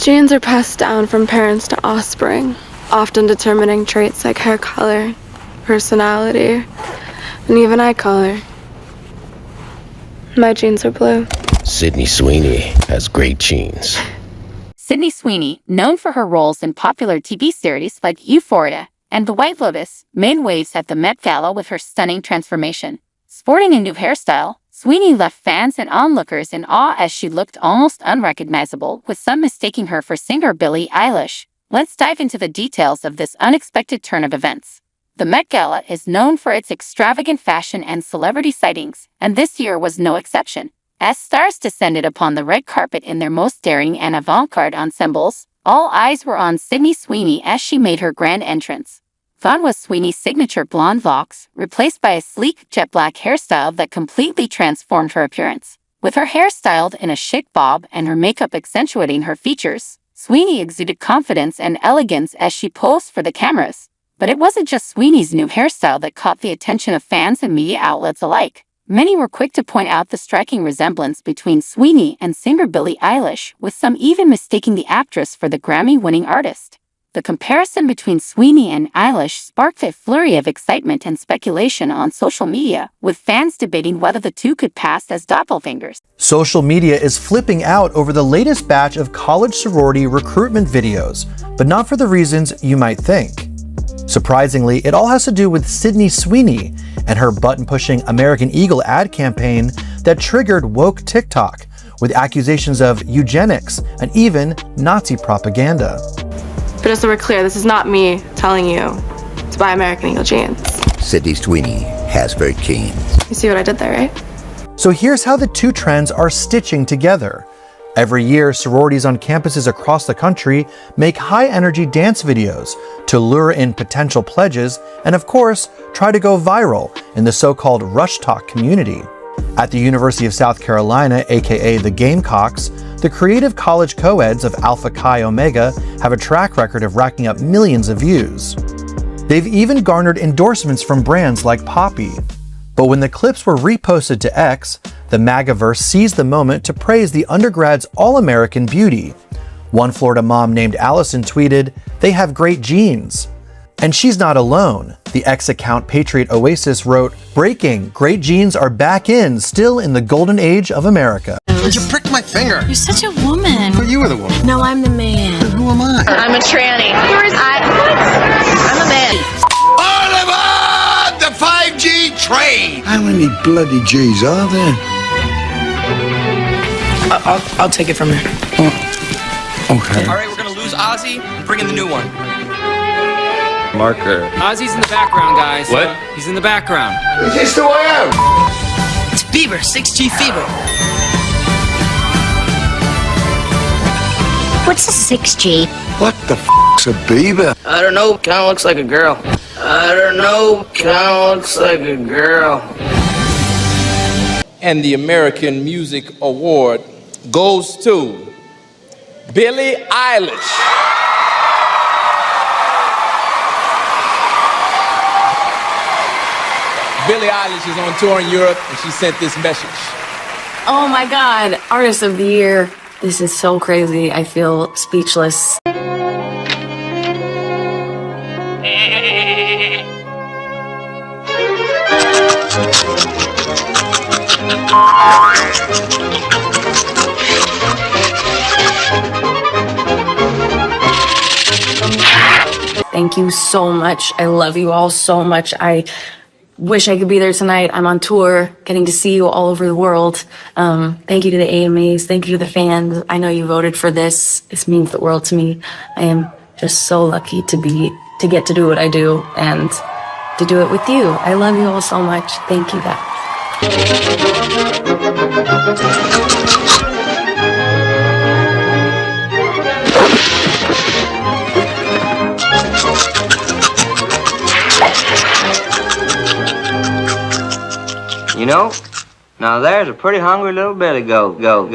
Genes are passed down from parents to offspring, often determining traits like hair color, personality, and even eye color. My genes are blue. Sydney Sweeney has great genes. Sydney Sweeney, known for her roles in popular TV series like Euphoria and The White Lotus, made waves at the Met Gala with her stunning transformation. Sporting a new hairstyle, Sweeney left fans and onlookers in awe as she looked almost unrecognizable, with some mistaking her for singer Billie Eilish. Let's dive into the details of this unexpected turn of events. The Met Gala is known for its extravagant fashion and celebrity sightings, and this year was no exception. As stars descended upon the red carpet in their most daring and avant-garde ensembles, all eyes were on Sydney Sweeney as she made her grand entrance. Gone was Sweeney's signature blonde locks, replaced by a sleek jet black hairstyle that completely transformed her appearance. With her hair styled in a chic bob and her makeup accentuating her features, Sweeney exuded confidence and elegance as she posed for the cameras. But it wasn't just Sweeney's new hairstyle that caught the attention of fans and media outlets alike. Many were quick to point out the striking resemblance between Sweeney and singer Billie Eilish, with some even mistaking the actress for the Grammy-winning artist. The comparison between Sweeney and Eilish sparked a flurry of excitement and speculation on social media, with fans debating whether the two could pass as doppelgangers. Social media is flipping out over the latest batch of college sorority recruitment videos, but not for the reasons you might think. Surprisingly, it all has to do with Sydney Sweeney and her button-pushing American Eagle ad campaign that triggered woke TikTok with accusations of eugenics and even Nazi propaganda. But just so we're clear, this is not me telling you to buy American Eagle jeans. Sydney Sweeney has great genes. You see what I did there, right? So here's how the two trends are stitching together. Every year, sororities on campuses across the country make high-energy dance videos to lure in potential pledges and, of course, try to go viral in the so-called Rush Talk community. At the University of South Carolina, aka the Gamecocks, the creative college co-eds of Alpha Chi Omega have a track record of racking up millions of views. They've even garnered endorsements from brands like Poppy. But when the clips were reposted to X, the MAGAverse seized the moment to praise the undergrad's all-American beauty. One Florida mom named Allison tweeted, "They have great genes." And she's not alone. The X account Patriot Oasis wrote, "Breaking, great genes are back in, still in the golden age of America." You pricked my finger. You're such a woman. Well, you were the woman. No, I'm the man. Who am I? I'm a tranny. I'm a man. All aboard the 5G train! How many bloody G's are there? I'll take it from there. Okay. All right, we're gonna lose Ozzy and bring in the new one. Marker. Ozzy's in the background, guys. What? He's in the background. Is this the way out? It's Fever, 6G Fever. What's a 6G? What the f***'s a Bieber? I don't know, kinda looks like a girl. And the American Music Award goes to Billie Eilish. Billie Eilish is on tour in Europe, and she sent this message. Oh my God, Artist of the Year. This is so crazy. I feel speechless. Thank you so much. I love you all so much. I wish I could be there tonight. I'm on tour, getting to see you all over the world. Thank you to the AMAs. Thank you to the fans. I know you voted for this. This means the world to me. I am just so lucky to get to do what I do and to do it with you. I love you all so much. Thank you, guys. You know, now there's a pretty hungry little billy goat. Go.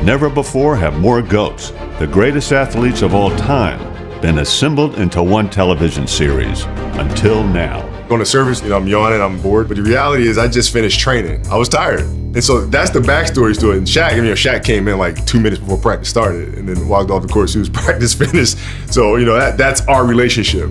Never before have more goats, the greatest athletes of all time, been assembled into one television series. Until now. On the surface, I'm yawning, I'm bored, but the reality is I just finished training. I was tired. And so that's the backstory to it. And Shaq came in like 2 minutes before practice started and then walked off the court as soon as practice finished. So, that's our relationship.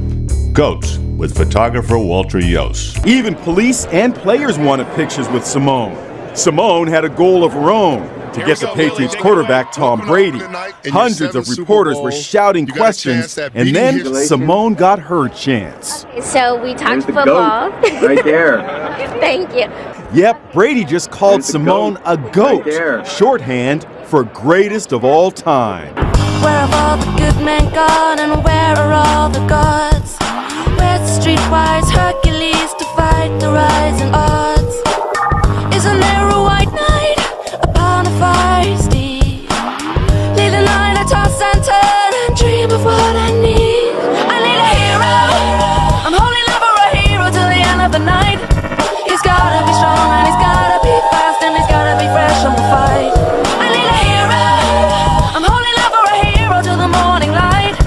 Goats with photographer Walter Yost. Even police and players wanted pictures with Simone. Simone had a goal of her own, to get the Patriots quarterback Tom Brady. Hundreds of reporters were shouting questions, and then Simone got her chance. Okay, so we talked football. Right there. Thank you. Yep, Brady just called Simone a goat, shorthand for greatest of all time. Where have all the good men gone, and where are all the gods? Where's the streetwise Hercules to fight the rising odds? Isn't there a white knight upon a fiery steed? Lead the night, I toss and turn and dream of what I need. I need a hero. I'm holding up for a hero till the end of the night. He's gotta be strong and he's gotta be fast and he's gotta be fresh on the fight. I need a hero. I'm holding up for a hero till the morning light.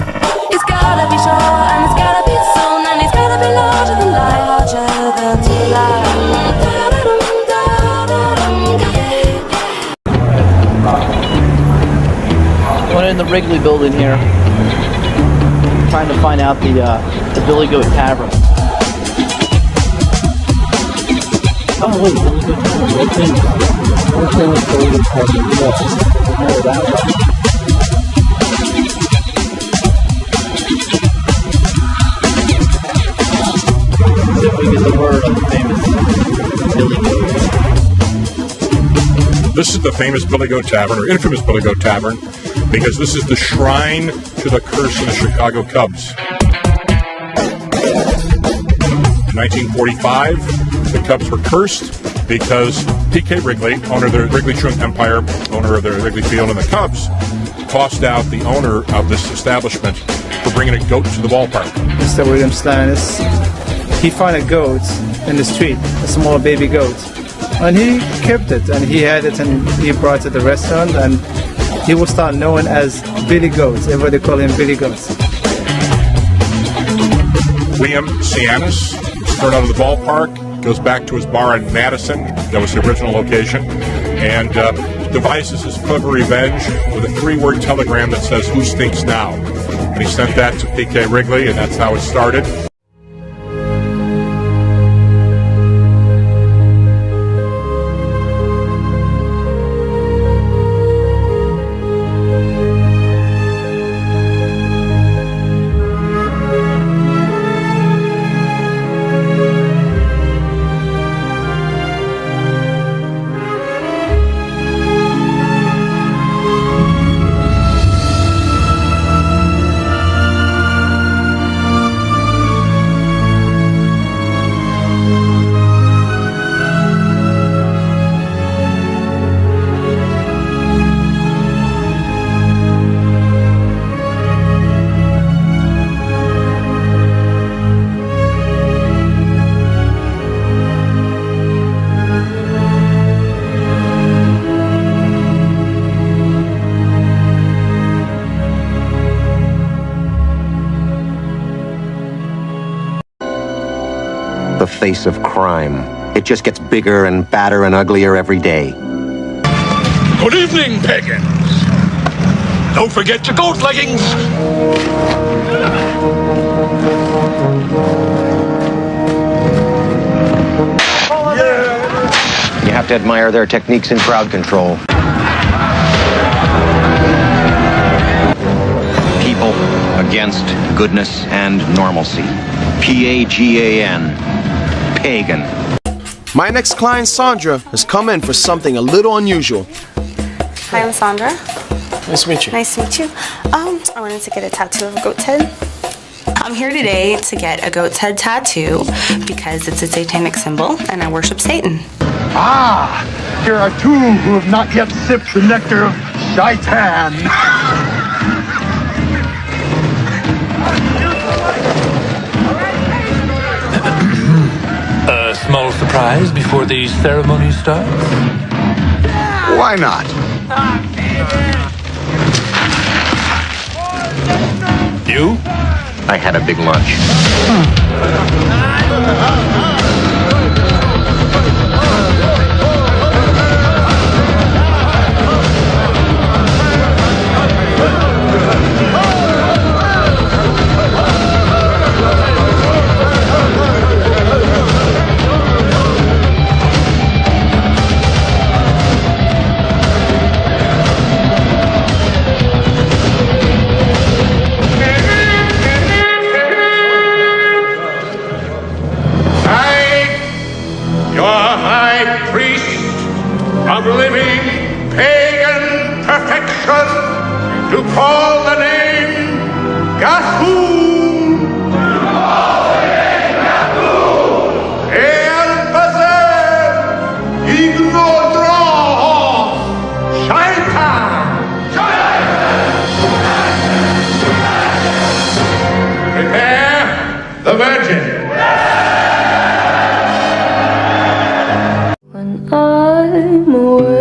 He's gotta be sure and he's gotta be soon and he's gotta be larger than life, larger than life. We're in the Wrigley building here, trying to find out the Billy Goat Tavern. Oh wait, Billy Goat Tavern. We get the word of the famous Billy Goat. This is the famous Billy Goat Tavern, or infamous Billy Goat Tavern, because this is the shrine to the curse of the Chicago Cubs. In 1945, the Cubs were cursed because P.K. Wrigley, owner of the Wrigley Truant Empire, owner of the Wrigley Field and the Cubs, tossed out the owner of this establishment for bringing a goat to the ballpark. Mr. William Stannis, he found a goat in the street, a small baby goat. And he kept it, and he had it, and he brought it to the restaurant, and he will start known as Billy Goats. Everybody call him Billy Goats. William Cianis was thrown out of the ballpark, goes back to his bar in Madison, that was the original location, and devises his clever revenge with a 3-word telegram that says, "Who stinks now?" And he sent that to P.K. Wrigley, and that's how it started. The face of crime. It just gets bigger and badder and uglier every day. Good evening, pagans. Don't forget your goat leggings. You have to admire their techniques in crowd control. People against goodness and normalcy. P-A-G-A-N. Pagan. My next client, Sandra, has come in for something a little unusual. Hi, I'm Sandra. Nice to meet you. Nice to meet you. I wanted to get a tattoo of a goat's head. I'm here today to get a goat's head tattoo because it's a satanic symbol and I worship Satan. Ah, here are two who have not yet sipped the nectar of Shaitan. A small surprise before the ceremony starts? Why not? You? I had a big lunch. living pagan perfection to call the name Gahoon. El Bazer, Ignodros, Shaitan. Prepare the Virgin. I'm away.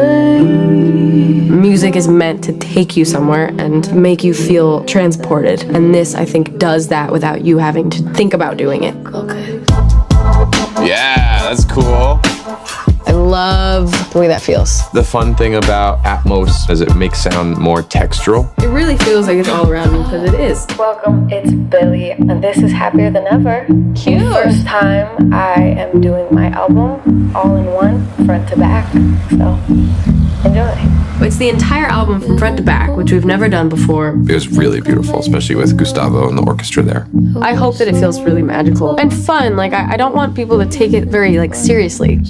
Music is meant to take you somewhere and make you feel transported. And this, I think, does that without you having to think about doing it. Okay. Yeah, that's cool. I love the way that feels. The fun thing about Atmos is it makes sound more textural. It really feels like it's all around me because it is. Welcome, it's Billie, and this is Happier Than Ever. Cute. First time I am doing my album all in one, front to back, so enjoy. It's the entire album from front to back, which we've never done before. It was really beautiful, especially with Gustavo and the orchestra there. I hope that it feels really magical and fun. Like, I don't want people to take it very, seriously.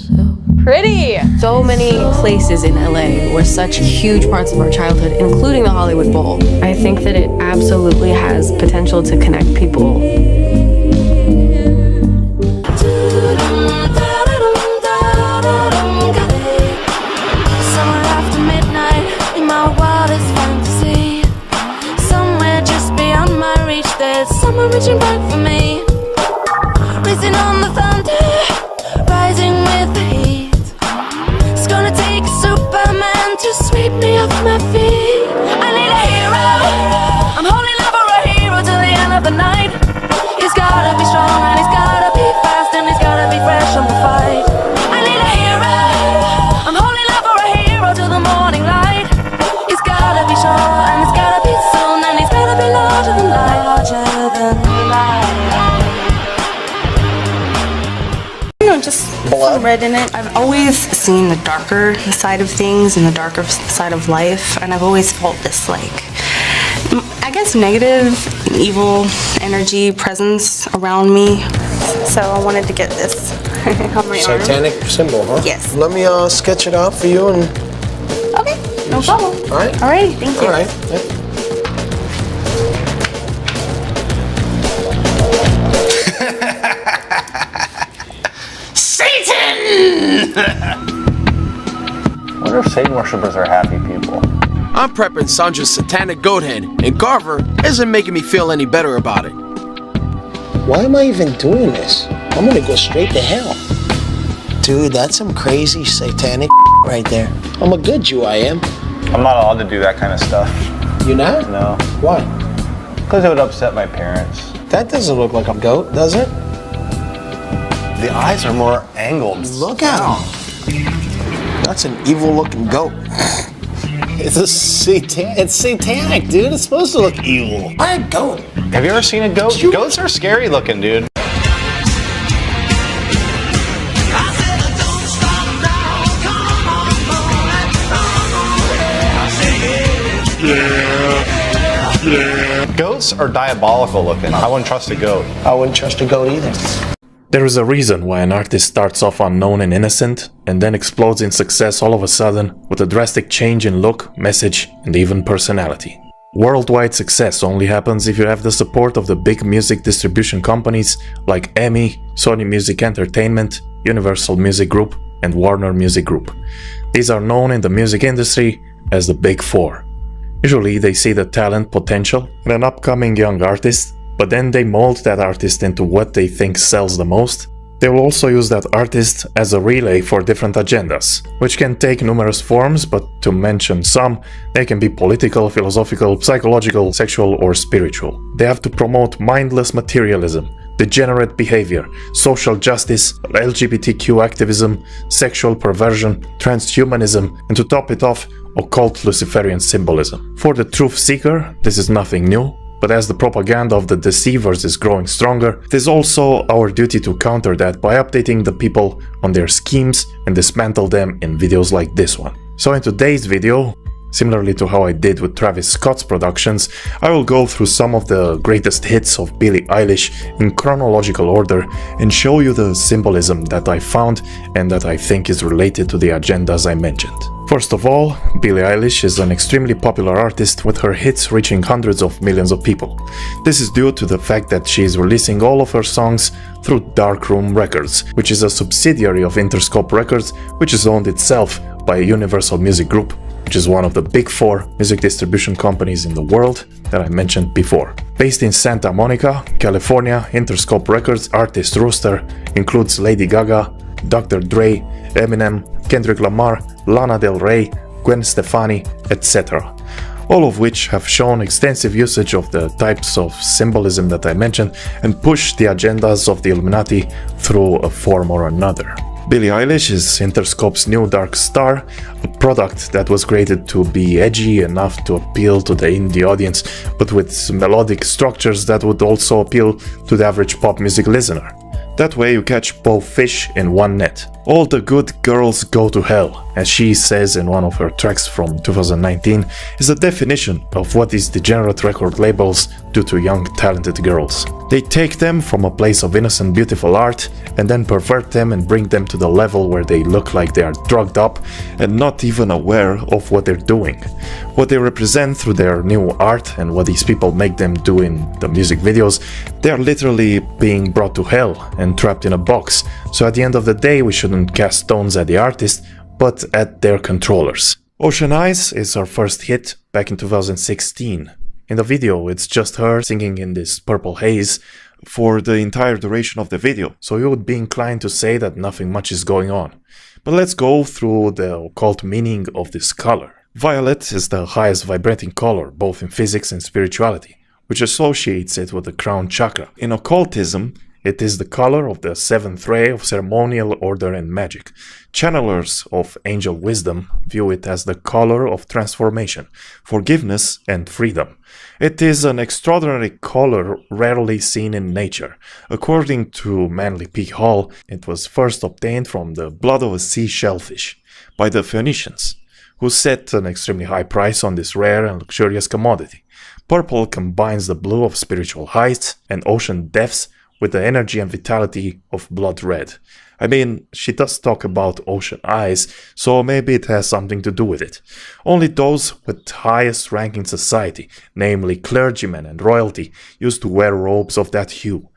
Pretty! So many places in LA were such huge parts of our childhood, including the Hollywood Bowl. I think that it absolutely has potential to connect people. Someone reaching back for me, racing on the thunder, rising with the heat. It's gonna take a Superman to sweep me off my feet. I need a hero. I'm holding out for a hero till the end of the night. He's gotta be strong and he's gotta be fast and he's gotta be fresh on the fight. I need a hero. I'm holding out for a hero till the morning light. He's gotta be strong and he's gotta be soon and he's gotta be larger than life. Just some red in it. I've always seen the darker side of things and the darker side of life, and I've always felt this, I guess, negative, evil energy presence around me. So I wanted to get this on my arm. Satanic symbol, huh? Yes. Let me sketch it out for you and. Okay, no problem. All right. All right, thank you. All right. Yeah. I wonder if Satan worshippers are happy people. I'm prepping Sandra's satanic goat head, and Garver isn't making me feel any better about it. Why am I even doing this? I'm gonna go straight to hell. Dude, that's some crazy satanic right there. I'm a good Jew, I am. I'm not allowed to do that kind of stuff. You not? No. Why? Because it would upset my parents. That doesn't look like a goat, does it? The eyes are more angled. Look at him. That's an evil-looking goat. It's satanic, dude. It's supposed to look evil. Why a goat? Have you ever seen a goat? Goats are scary looking, dude. Goats are diabolical looking. I wouldn't trust a goat. I wouldn't trust a goat either. There is a reason why an artist starts off unknown and innocent, and then explodes in success all of a sudden with a drastic change in look, message, and even personality. Worldwide success only happens if you have the support of the big music distribution companies like EMI, Sony Music Entertainment, Universal Music Group, and Warner Music Group. These are known in the music industry as the Big Four. Usually they see the talent potential in an upcoming young artist, but then they mold that artist into what they think sells the most. They will also use that artist as a relay for different agendas, which can take numerous forms, but to mention some, they can be political, philosophical, psychological, sexual, or spiritual. They have to promote mindless materialism, degenerate behavior, social justice, LGBTQ activism, sexual perversion, transhumanism, and to top it off, occult Luciferian symbolism. For the truth seeker, this is nothing new. But as the propaganda of the deceivers is growing stronger, it is also our duty to counter that by updating the people on their schemes and dismantle them in videos like this one. So in today's video, similarly to how I did with Travis Scott's productions, I will go through some of the greatest hits of Billie Eilish in chronological order and show you the symbolism that I found and that I think is related to the agendas I mentioned. First of all, Billie Eilish is an extremely popular artist with her hits reaching hundreds of millions of people. This is due to the fact that she is releasing all of her songs through Darkroom Records, which is a subsidiary of Interscope Records, which is owned itself by Universal Music Group, which is one of the big 4 music distribution companies in the world that I mentioned before. Based in Santa Monica, California, Interscope Records artist roster includes Lady Gaga, Dr. Dre, Eminem, Kendrick Lamar, Lana Del Rey, Gwen Stefani, etc. All of which have shown extensive usage of the types of symbolism that I mentioned and push the agendas of the Illuminati through a form or another. Billie Eilish is Interscope's new Dark Star, a product that was created to be edgy enough to appeal to the indie audience, but with melodic structures that would also appeal to the average pop music listener. That way you catch both fish in one net. All the good girls go to hell, as she says in one of her tracks from 2019, is a definition of what these degenerate record labels do to young talented girls. They take them from a place of innocent beautiful art and then pervert them and bring them to the level where they look like they are drugged up and not even aware of what they're doing. What they represent through their new art and what these people make them do in the music videos, they are literally being brought to hell and trapped in a box. So at the end of the day, we shouldn't cast stones at the artist, but at their controllers. Ocean Eyes is her first hit back in 2016. In the video, it's just her singing in this purple haze for the entire duration of the video, so you would be inclined to say that nothing much is going on. But let's go through the occult meaning of this color. Violet is the highest vibrating color, both in physics and spirituality, which associates it with the crown chakra. In occultism, it is the color of the 7th ray of ceremonial order and magic. Channelers of angel wisdom view it as the color of transformation, forgiveness, and freedom. It is an extraordinary color rarely seen in nature. According to Manly P. Hall, it was first obtained from the blood of a sea shellfish by the Phoenicians, who set an extremely high price on this rare and luxurious commodity. Purple combines the blue of spiritual heights and ocean depths with the energy and vitality of blood red. I mean, she does talk about ocean eyes, so maybe it has something to do with it. Only those with highest rank in society, namely clergymen and royalty, used to wear robes of that hue.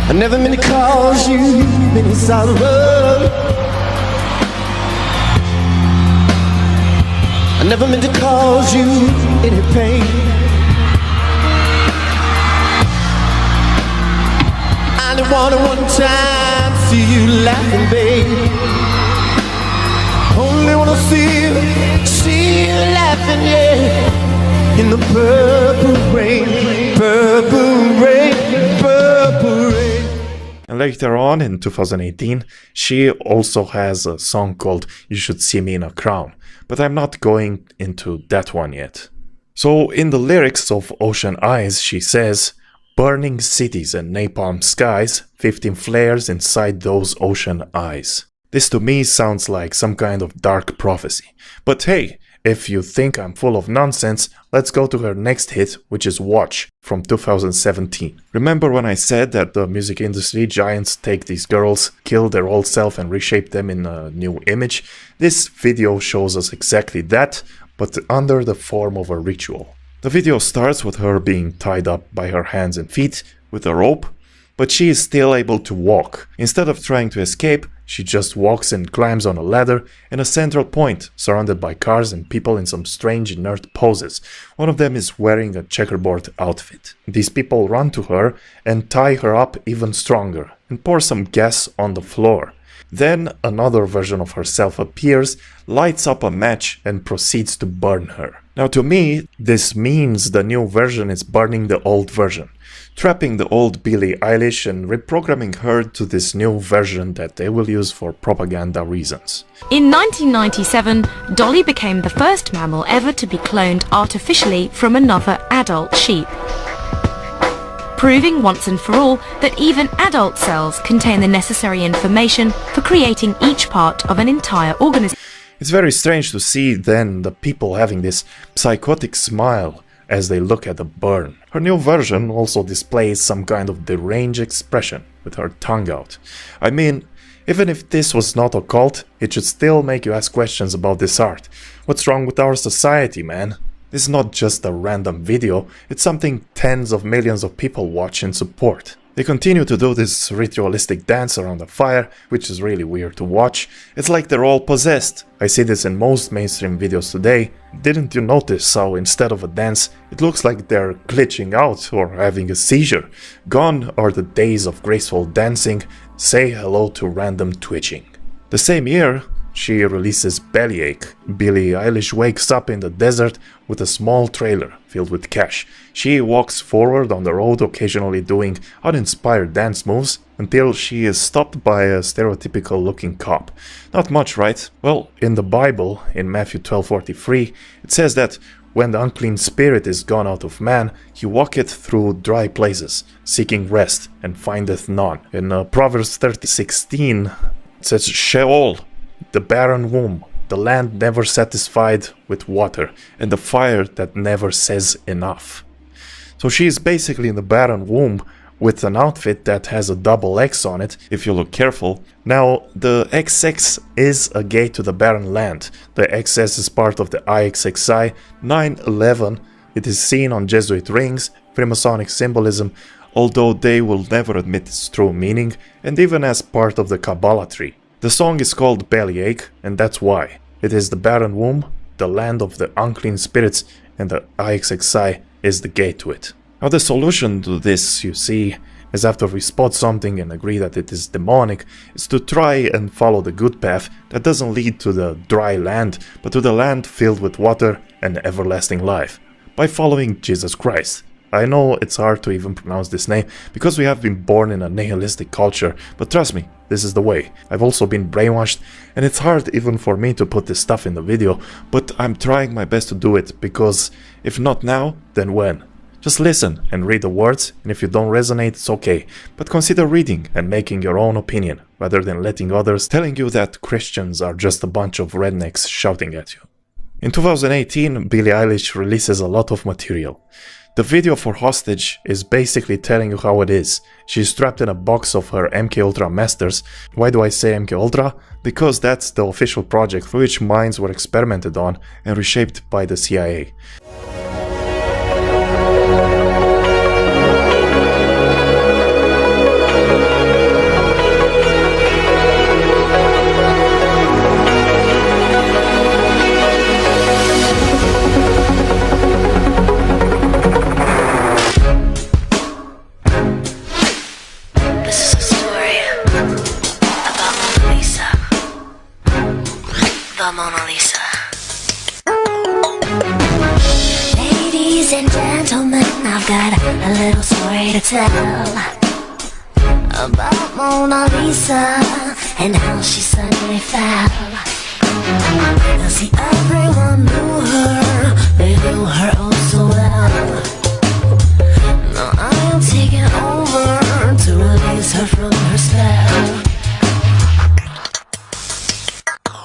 I never meant to cause you any sorrow. I never meant to cause you any pain. I only wanted one time to see you laughing, babe. Only wanna see you laughing, yeah. In the purple rain, purple rain, purple rain. And later on, in 2018, she also has a song called You Should See Me in a Crown, but I'm not going into that one yet. So in the lyrics of Ocean Eyes, she says, burning cities and napalm skies, 15 flares inside those ocean eyes. This to me sounds like some kind of dark prophecy. But hey, if you think I'm full of nonsense, let's go to her next hit, which is Watch, from 2017. Remember when I said that the music industry giants take these girls, kill their old self and reshape them in a new image? This video shows us exactly that, but under the form of a ritual. The video starts with her being tied up by her hands and feet with a rope, but she is still able to walk. Instead of trying to escape, she just walks and climbs on a ladder in a central point, surrounded by cars and people in some strange inert poses. One of them is wearing a checkerboard outfit. These people run to her and tie her up even stronger and pour some gas on the floor. Then another version of herself appears, lights up a match and proceeds to burn her. Now to me, this means the new version is burning the old version, trapping the old Billie Eilish and reprogramming her to this new version that they will use for propaganda reasons. In 1997, Dolly became the first mammal ever to be cloned artificially from another adult sheep, proving once and for all that even adult cells contain the necessary information for creating each part of an entire organism. It's very strange to see then the people having this psychotic smile as they look at the burn. Her new version also displays some kind of deranged expression with her tongue out. I mean, even if this was not occult, it should still make you ask questions about this art. What's wrong with our society, man? This is not just a random video, it's something tens of millions of people watch and support. They continue to do this ritualistic dance around a fire, which is really weird to watch. It's like they're all possessed. I see this in most mainstream videos today. Didn't you notice how instead of a dance, it looks like they're glitching out or having a seizure? Gone are the days of graceful dancing. Say hello to random twitching. The same year, she releases Bellyache. Billie Eilish wakes up in the desert with a small trailer filled with cash. She walks forward on the road, occasionally doing uninspired dance moves, until she is stopped by a stereotypical looking cop. Not much, right? Well, in the Bible, in Matthew 12:43, it says that when the unclean spirit is gone out of man, he walketh through dry places, seeking rest, and findeth none. In Proverbs 30:16, it says, Sheol, the barren womb, the land never satisfied with water, and the fire that never says enough. So she is basically in the barren womb with an outfit that has a double X on it, if you look careful. Now, the XX is a gate to the barren land. The XS is part of the IXXI 911. It is seen on Jesuit rings, Freemasonic symbolism, although they will never admit its true meaning, and even as part of the Kabbalah tree. The song is called Bellyache, and that's why. It is the barren womb, the land of the unclean spirits, and the IXXI is the gate to it. Now the solution to this, you see, is after we spot something and agree that it is demonic, is to try and follow the good path that doesn't lead to the dry land, but to the land filled with water and everlasting life, by following Jesus Christ. I know it's hard to even pronounce this name, because we have been born in a nihilistic culture, but trust me, this is the way. I've also been brainwashed, and it's hard even for me to put this stuff in the video, but I'm trying my best to do it, because if not now, then when? Just listen and read the words, and if you don't resonate, it's okay, but consider reading and making your own opinion, rather than letting others telling you that Christians are just a bunch of rednecks shouting at you. In 2018, Billie Eilish releases a lot of material. The video for Hostage is basically telling you how it is. She's trapped in a box of her MKUltra masters. Why do I say MKUltra? Because that's the official project for which minds were experimented on and reshaped by the CIA. I've got a little story to tell about Mona Lisa and how she suddenly fell. Now see, everyone knew her, they knew her oh so well. Now I am taking over to release her from her spell.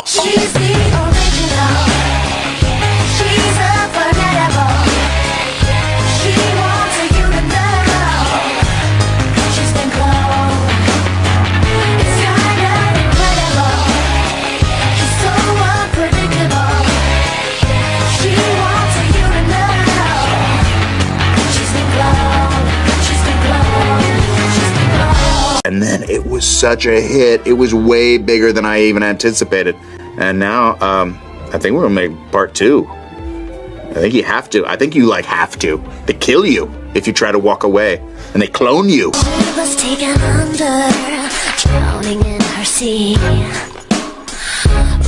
She's the original, she's unforgettable. And then it was such a hit. It was way bigger than I even anticipated. And now, I think we're gonna make part 2. I think you have to. I think you have to. They kill you if you try to walk away, and they clone you. She was taken under, drowning in her sea.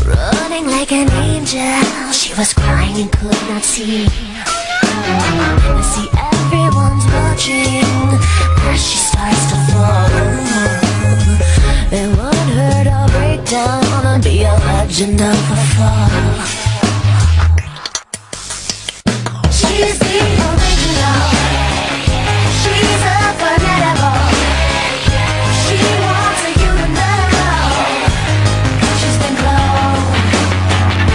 Running like an angel, she was crying and could not see. I see everyone's watching as she starts to fall. They want her to break down and be a legend of a fall. She's the original, she's unforgettable. She wants you to know she's been cloned.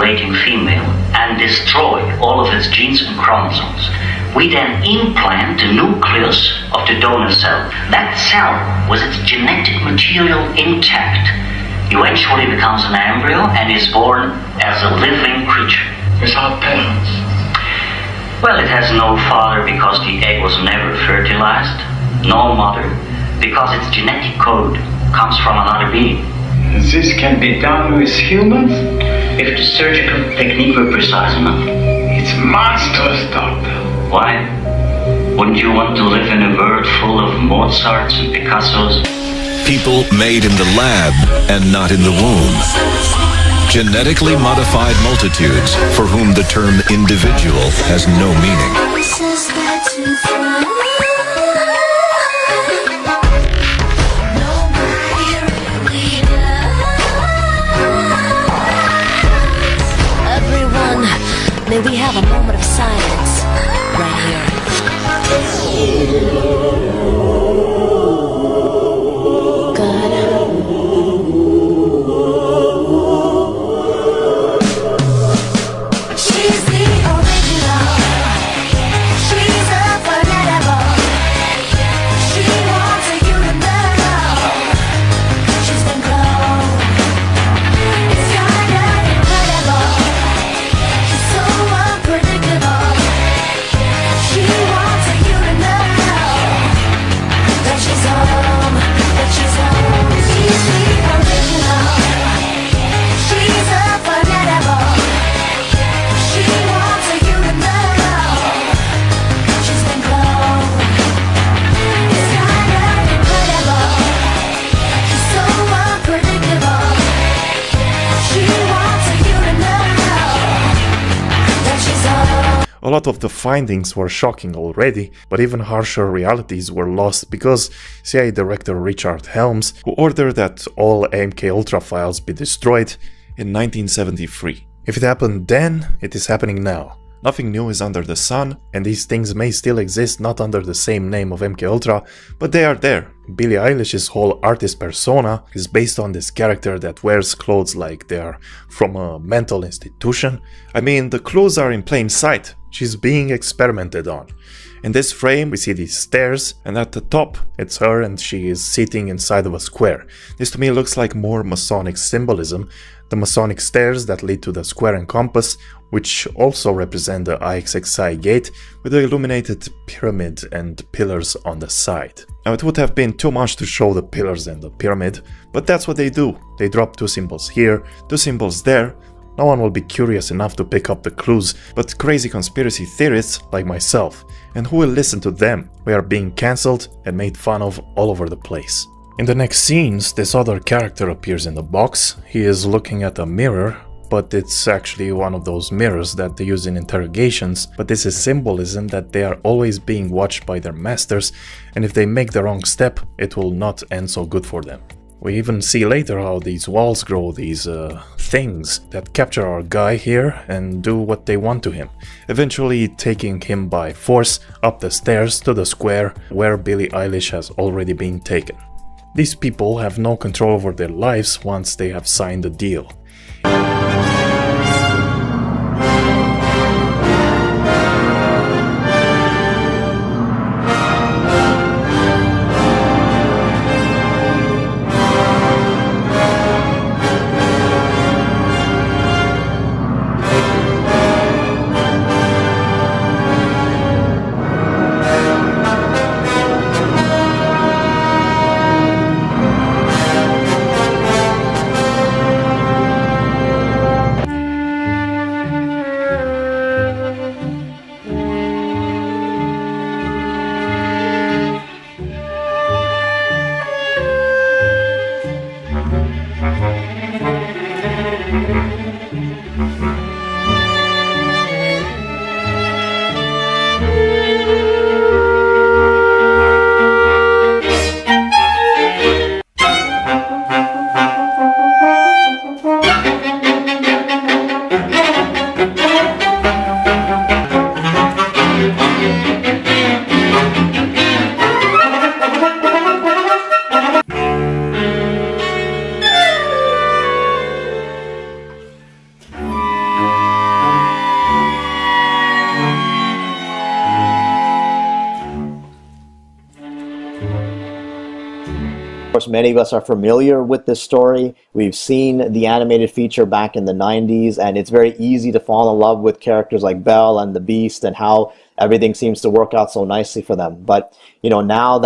ovulating female and destroy all of its genes and chromosomes. We then implant the nucleus of the donor cell. That cell, with its genetic material intact, eventually becomes an embryo and is born as a living creature. Without parents? Well, it has no father because the egg was never fertilized, no mother because its genetic code comes from another being. This can be done with humans if the surgical technique were precise enough. It's monstrous, Doctor. Why? Wouldn't you want to live in a world full of Mozarts and Picassos? People made in the lab and not in the womb. Genetically modified multitudes for whom the term individual has no meaning. May we have a moment of silence right here. She's the original. She's unforgettable. She wants you to know. She's been cloned. It's kinda incredible. So unpredictable. She wants you to know that she's home, that she's home. She's the original. She's unforgettable. She wants you to know she's been cloned. It's kinda incredible. She's so unpredictable. She wants you to know. A lot of the findings were shocking already, but even harsher realities were lost because CIA Director Richard Helms, who ordered that all AMK Ultra files be destroyed in 1973. If it happened then, it is happening now. Nothing new is under the sun, and these things may still exist not under the same name of MK Ultra, but they are there. Billie Eilish's whole artist persona is based on this character that wears clothes like they are from a mental institution. I mean, the clues are in plain sight. She's being experimented on. In this frame we see these stairs, and at the top it's her and she is sitting inside of a square. This to me looks like more Masonic symbolism. The Masonic stairs that lead to the square and compass, which also represent the IXXI gate with the illuminated pyramid and pillars on the side. Now it would have been too much to show the pillars and the pyramid, but that's what they do. They drop two symbols here, two symbols there. No one will be curious enough to pick up the clues, but crazy conspiracy theorists like myself. And who will listen to them? We are being cancelled and made fun of all over the place. In the next scenes, this other character appears in the box. He is looking at a mirror, but it's actually one of those mirrors that they use in interrogations. But this is symbolism that they are always being watched by their masters, and if they make the wrong step, it will not end so good for them. We even see later how these walls grow, these things that capture our guy here and do what they want to him, eventually taking him by force up the stairs to the square where Billie Eilish has already been taken. These people have no control over their lives once they have signed a deal. course, many of us are familiar with this story. We've seen the animated feature back in the 90s, and it's very easy to fall in love with characters like Belle and the Beast and how everything seems to work out so nicely for them. But, you know, now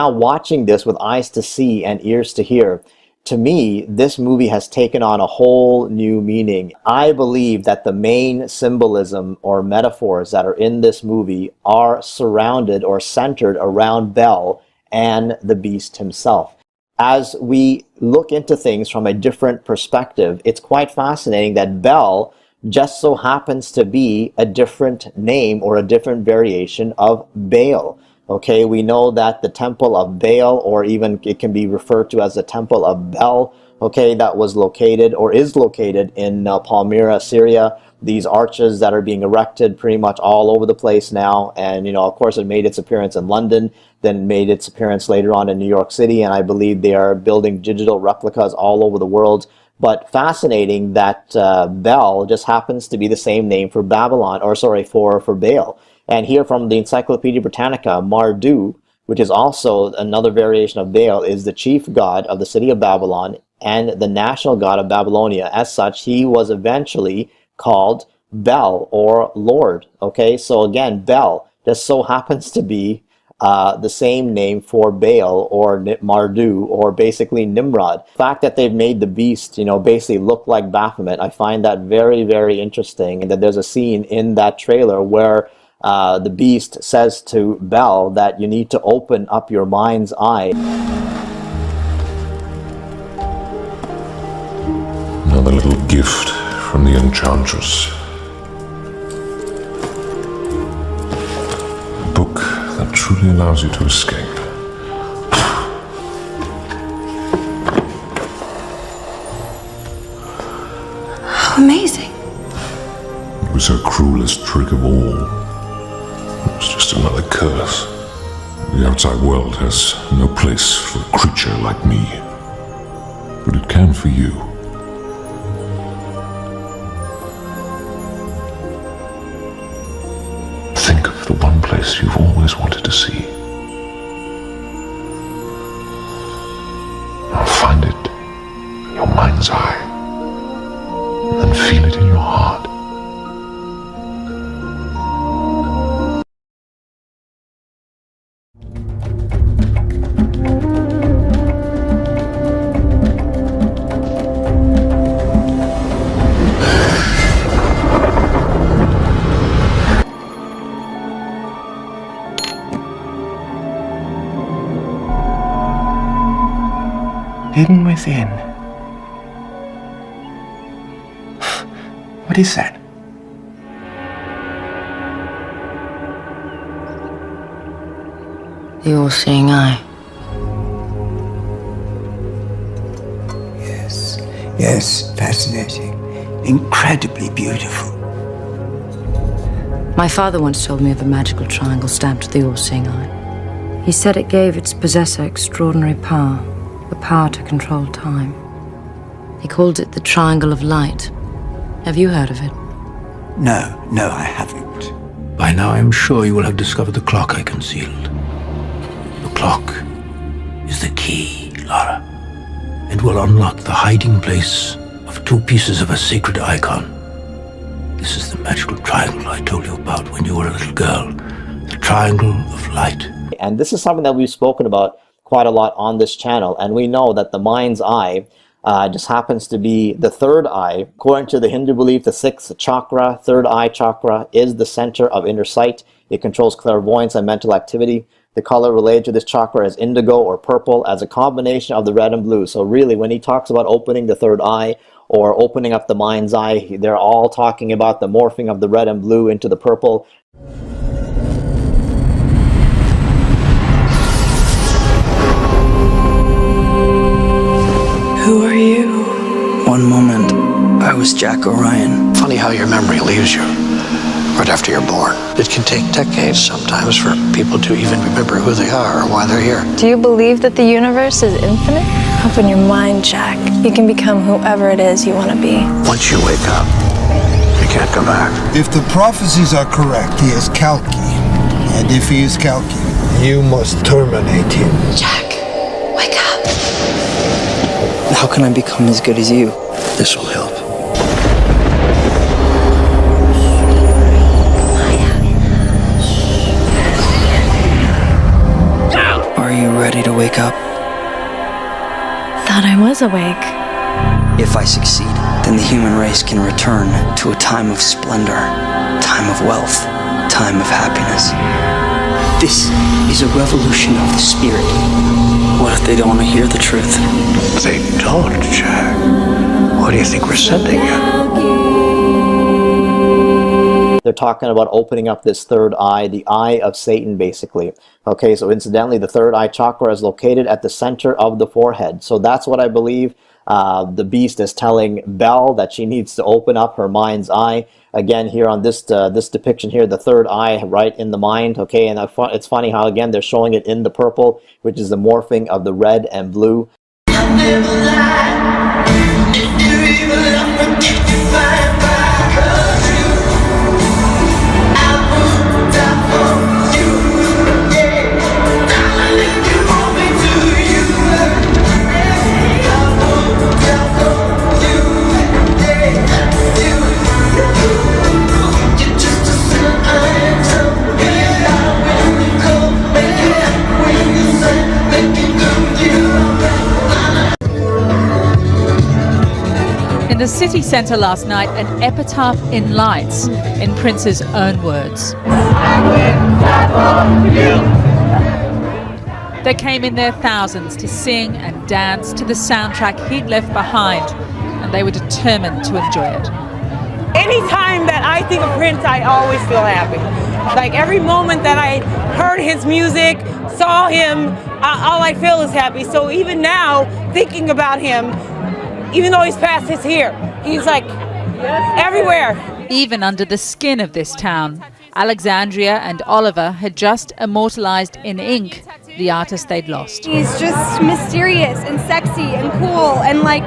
watching this with eyes to see and ears to hear, to me, this movie has taken on a whole new meaning. I believe that the main symbolism or metaphors that are in this movie are surrounded or centered around Bel and the Beast himself. As we look into things from a different perspective, it's quite fascinating that Bel just so happens to be a different name or a different variation of Baal. Okay, we know that the temple of Baal, or even it can be referred to as the temple of Bel, okay, that was located or is located in Palmyra, Syria. These arches that are being erected pretty much all over the place now. And, you know, of course, it made its appearance in London, then made its appearance later on in New York City. And I believe they are building digital replicas all over the world. But fascinating that Bel just happens to be the same name for Babylon, or sorry, for Baal. And here from the Encyclopedia Britannica, Marduk, which is also another variation of Baal, is the chief god of the city of Babylon and the national god of Babylonia. As such, he was eventually called Bel, or Lord. Okay, so again, Bel just so happens to be the same name for Baal or Marduk, or basically Nimrod. The fact that they've made the beast, you know, basically look like Baphomet, I find that very, very interesting. And that there's a scene in that trailer where the beast says to Bel that you need to open up your mind's eye. Another little gift from the Enchantress. A book that truly allows you to escape. How amazing. It was her cruelest trick of all. It was just another curse. The outside world has no place for a creature like me. But it can for you. Think of the one place you've always wanted to see. Now find it in your mind's eye. And feel it in your heart. Hidden within. What is that? The all-seeing eye. Yes, fascinating. Incredibly beautiful. My father once told me of a magical triangle stamped to the all-seeing eye. He said it gave its possessor extraordinary power, the power to control time. He called it the Triangle of Light. Have you heard of it? No, I haven't. By now I'm sure you will have discovered the clock I concealed. The clock is the key, Lara, and will unlock the hiding place of two pieces of a sacred icon. This is the magical triangle I told you about when you were a little girl. The Triangle of Light. And this is something that we've spoken about quite a lot on this channel, and we know that the mind's eye just happens to be the third eye. According to the Hindu belief, the sixth chakra, third eye chakra, is the center of inner sight. It controls clairvoyance and mental activity. The color related to this chakra is indigo or purple, as a combination of the red and blue. So really, when he talks about opening the third eye or opening up the mind's eye, they're all talking about the morphing of the red and blue into the purple. Who are you? One moment, I was Jack Orion. Funny how your memory leaves you right after you're born. It can take decades sometimes for people to even remember who they are or why they're here. Do you believe that the universe is infinite? Open your mind, Jack. You can become whoever it is you want to be. Once you wake up, you can't come back. If the prophecies are correct, he is Kalki. And if he is Kalki, you must terminate him. Jack, Wake up. How can I become as good as you? This will help. Are you ready to wake up? Thought I was awake. If I succeed, then the human race can return to a time of splendor, time of wealth, time of happiness. This is a revolution of the spirit. What if they don't want to hear the truth? They don't, Jack. What do you think we're sending you? They're talking about opening up this third eye, the eye of Satan, basically. Okay, so incidentally, the third eye chakra is located at the center of the forehead. So that's what I believe the beast is telling Belle, that she needs to open up her mind's eye. Again, here on this this depiction here, the third eye right in the mind. Okay, and it's funny how, again, they're showing it in the purple, which is the morphing of the red and blue. In the city centre last night, an epitaph in lights, in Prince's own words. They came in their thousands to sing and dance to the soundtrack he'd left behind, and they were determined to enjoy it. Anytime that I think of Prince, I always feel happy. Like every moment that I heard his music, saw him, all I feel is happy. So even now, thinking about him, even though he's past his here, he's like everywhere. Even under the skin of this town, Alexandria and Oliver had just immortalized in ink the artist they'd lost. He's just mysterious and sexy and cool and like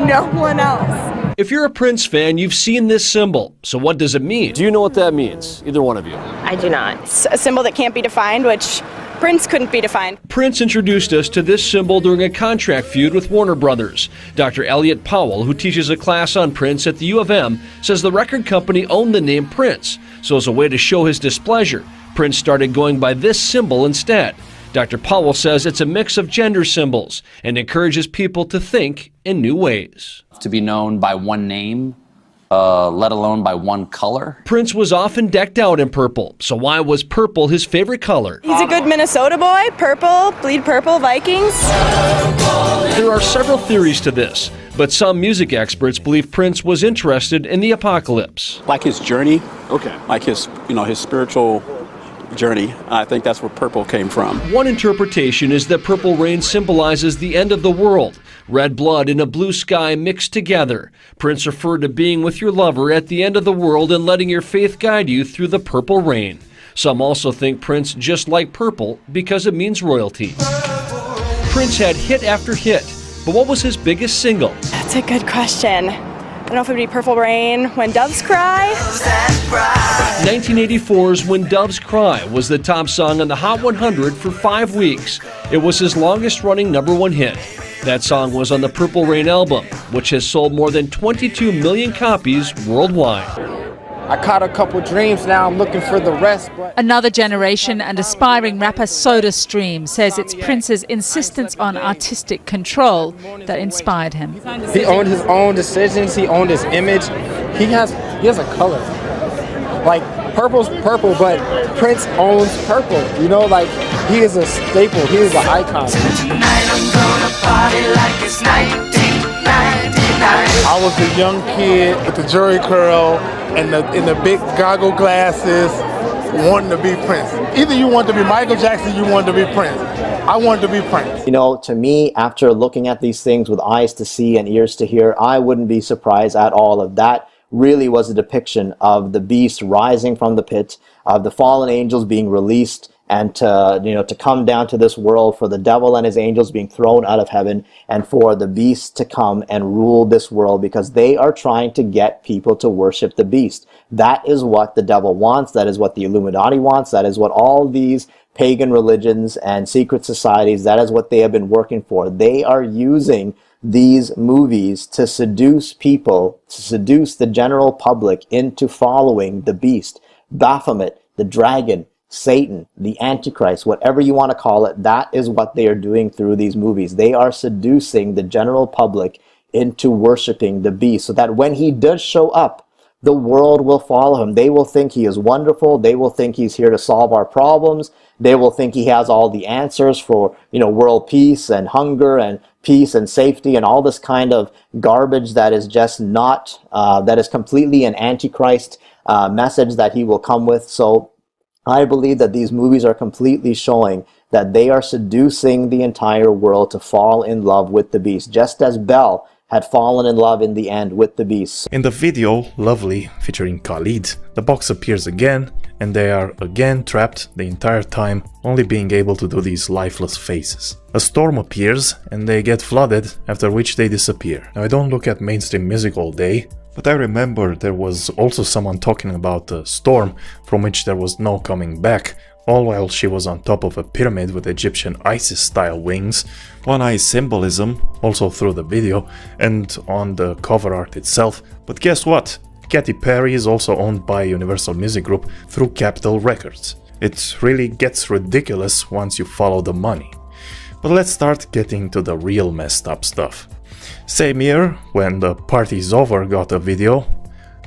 no one else. If you're a Prince fan, you've seen this symbol. So what does it mean? Do you know what that means? Either one of you. I do not. It's a symbol that can't be defined, which Prince couldn't be defined. Prince introduced us to this symbol during a contract feud with Warner Brothers. Dr. Elliot Powell, who teaches a class on Prince at the U of M, says the record company owned the name Prince. So as a way to show his displeasure, Prince started going by this symbol instead. Dr. Powell says it's a mix of gender symbols and encourages people to think in new ways. To be known by one name, let alone by one color. Prince was often decked out in purple, so why was purple his favorite color? He's a good Minnesota boy, purple, bleed purple, Vikings. There are several theories to this, but some music experts believe Prince was interested in the apocalypse. Like his journey, like his spiritual journey. I think that's where purple came from. One interpretation is that purple rain symbolizes the end of the world. Red blood and a blue sky mixed together. Prince referred to being with your lover at the end of the world and letting your faith guide you through the purple rain. Some also think Prince just liked purple because it means royalty. Prince had hit after hit, but what was his biggest single? That's a good question. I don't know if it would be Purple Rain, When Doves Cry. 1984's When Doves Cry was the top song on the Hot 100 for 5 weeks. It was his longest running #1 hit. That song was on the Purple Rain album, which has sold more than 22 million copies worldwide. I caught a couple dreams, now I'm looking for the rest. Another generation and aspiring rapper SodaStream says it's Prince's insistence on artistic control that inspired him. He owned his own decisions, he owned his image. He has a color. Like, purple's purple, but Prince owns purple. You know, like, he is a staple, he is an icon. I was a young kid with the jerry curl and the big goggle glasses, wanting to be Prince. Either you want to be Michael Jackson, you want to be Prince. I wanted to be Prince. You know, to me, after looking at these things with eyes to see and ears to hear, I wouldn't be surprised at all if that really was a depiction of the beast rising from the pit, of the fallen angels being released, and to come down to this world, for the devil and his angels being thrown out of heaven, and for the beast to come and rule this world, because they are trying to get people to worship the beast. That is what the devil wants. That is what the Illuminati wants. That is what all these pagan religions and secret societies. That is what they have been working for. They are using these movies to seduce people, to seduce the general public into following the beast, Baphomet, the dragon, Satan, the Antichrist, whatever you want to call it. That is what they are doing through these movies. They are seducing the general public into worshiping the beast, so that when he does show up, the world will follow him. They will think he is wonderful. They will think he's here to solve our problems. They will think he has all the answers for, world peace and hunger and peace and safety and all this kind of garbage that is just not, that is completely an antichrist message that he will come with. So I believe that these movies are completely showing that they are seducing the entire world to fall in love with the beast, just as Bel had fallen in love in the end with the beast. In the video, Lovely, featuring Khalid, the box appears again, and they are again trapped the entire time, only being able to do these lifeless faces. A storm appears, and they get flooded, after which they disappear. Now, I don't look at mainstream music all day, but I remember there was also someone talking about a storm from which there was no coming back, all while she was on top of a pyramid with Egyptian ISIS-style wings. One eye symbolism, also through the video, and on the cover art itself. But guess what? Katy Perry is also owned by Universal Music Group through Capitol Records. It really gets ridiculous once you follow the money. But let's start getting to the real messed up stuff. Same year, when the party's over got a video.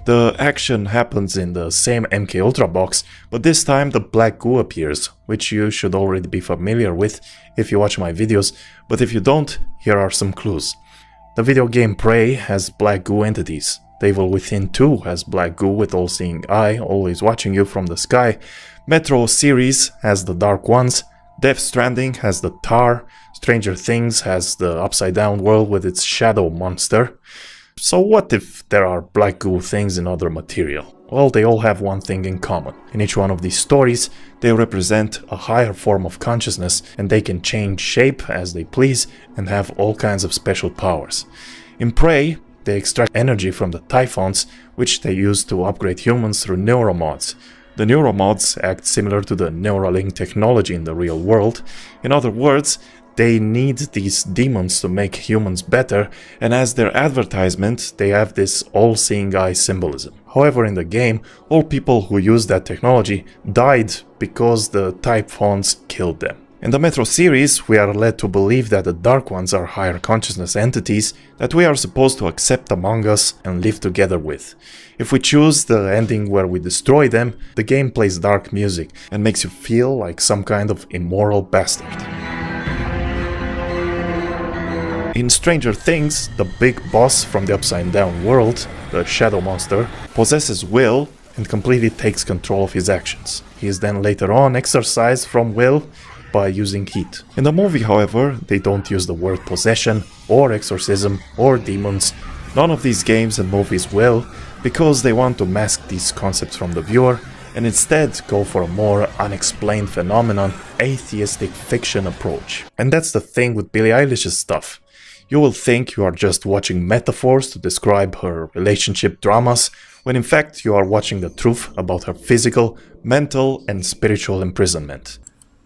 The action happens in the same MK Ultra box, but this time the black goo appears, which you should already be familiar with if you watch my videos, but if you don't, here are some clues. The video game Prey has black goo entities. The Evil Within 2 has black goo with all-seeing eye, always watching you from the sky. Metro series has the Dark Ones. Death Stranding has the Tar. Stranger Things has the Upside Down world with its shadow monster. So what if there are black goo things in other material? Well, they all have one thing in common. In each one of these stories, they represent a higher form of consciousness, and they can change shape as they please and have all kinds of special powers. In Prey, they extract energy from the Typhons, which they use to upgrade humans through neuromods. The neuromods act similar to the Neuralink technology in the real world. In other words, they need these demons to make humans better, and as their advertisement, they have this all-seeing eye symbolism. However, in the game, all people who use that technology died because the Typhons killed them. In the Metro series, we are led to believe that the Dark Ones are higher consciousness entities that we are supposed to accept among us and live together with. If we choose the ending where we destroy them, the game plays dark music and makes you feel like some kind of immoral bastard. In Stranger Things, the big boss from the Upside Down world, the Shadow Monster, possesses will and completely takes control of his actions. He is then later on exorcised from will by using heat. In the movie, however, they don't use the word possession or exorcism or demons. None of these games and movies will, because they want to mask these concepts from the viewer and instead go for a more unexplained phenomenon, atheistic fiction approach. And that's the thing with Billie Eilish's stuff. You will think you are just watching metaphors to describe her relationship dramas, when in fact you are watching the truth about her physical, mental, and spiritual imprisonment.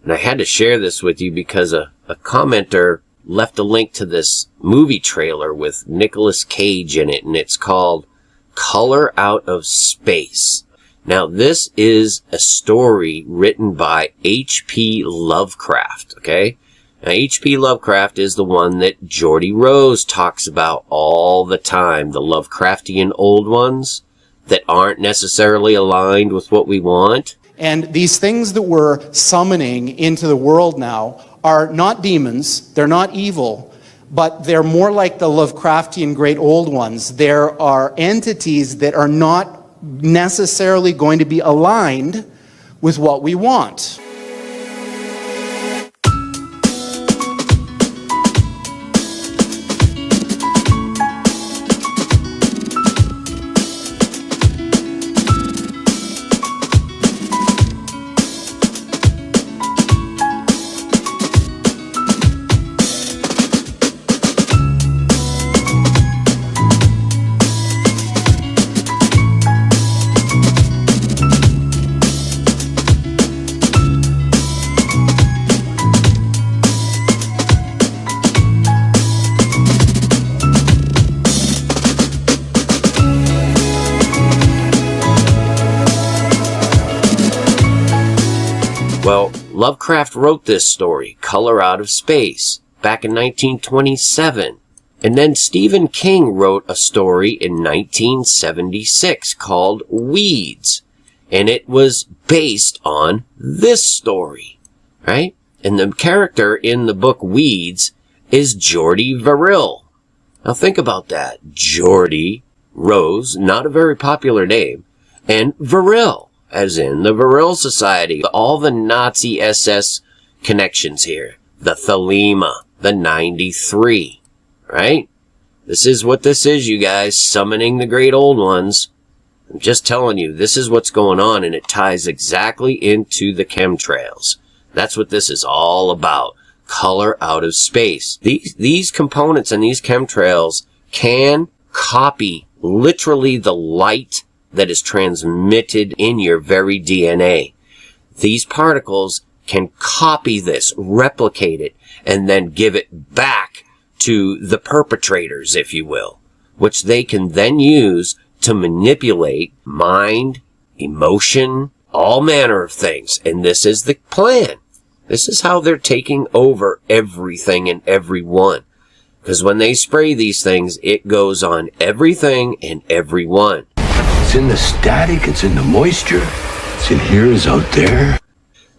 And I had to share this with you because a commenter left a link to this movie trailer with Nicolas Cage in it, and it's called Color Out of Space. Now, this is a story written by H.P. Lovecraft, okay? Now, H.P. Lovecraft is the one that Geordie Rose talks about all the time, the Lovecraftian old ones that aren't necessarily aligned with what we want. And these things that we're summoning into the world now are not demons, they're not evil, but they're more like the Lovecraftian great old ones. There are entities that are not necessarily going to be aligned with what we want. Lovecraft wrote this story, Color Out of Space, back in 1927. And then Stephen King wrote a story in 1976 called Weeds. And it was based on this story, right? And the character in the book Weeds is Geordie Verrill. Now think about that. Geordie Rose, not a very popular name, and Verrill, as in the Verrill Society. All the Nazi SS connections here. The Thelema, the 93, right? This is what this is, you guys, summoning the great old ones. I'm just telling you, this is what's going on, and it ties exactly into the chemtrails. That's what this is all about. Color out of space. These components and these chemtrails can copy literally the light that is transmitted in your very DNA. These particles can copy this, replicate it, and then give it back to the perpetrators, if you will, which they can then use to manipulate mind, emotion, all manner of things. And this is the plan. This is how they're taking over everything and everyone. Because when they spray these things, it goes on everything and everyone. It's in the static, it's in the moisture, it's in here, it's out there.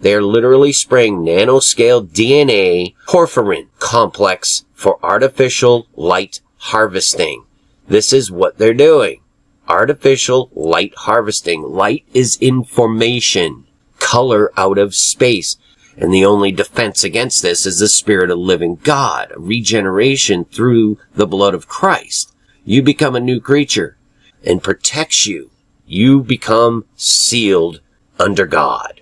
They're literally spraying nanoscale DNA porphyrin complex for artificial light harvesting. This is what they're doing. Artificial light harvesting. Light is information. Color out of space. And the only defense against this is the Spirit of living God. Regeneration through the blood of Christ. You become a new creature and protects you. You become sealed under God.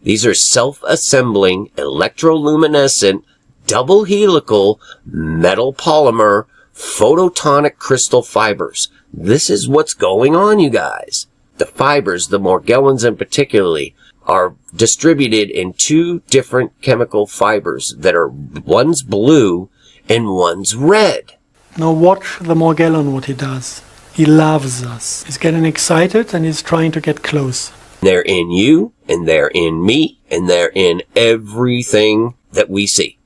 These are self-assembling, electroluminescent, double helical, metal polymer, photonic crystal fibers. This is what's going on, you guys. The fibers, the Morgellons in particularly, are distributed in two different chemical fibers that are, one's blue and one's red. Now watch the Morgellon, what he does. He loves us. He's getting excited and he's trying to get close. They're in you, and they're in me, and they're in everything that we see.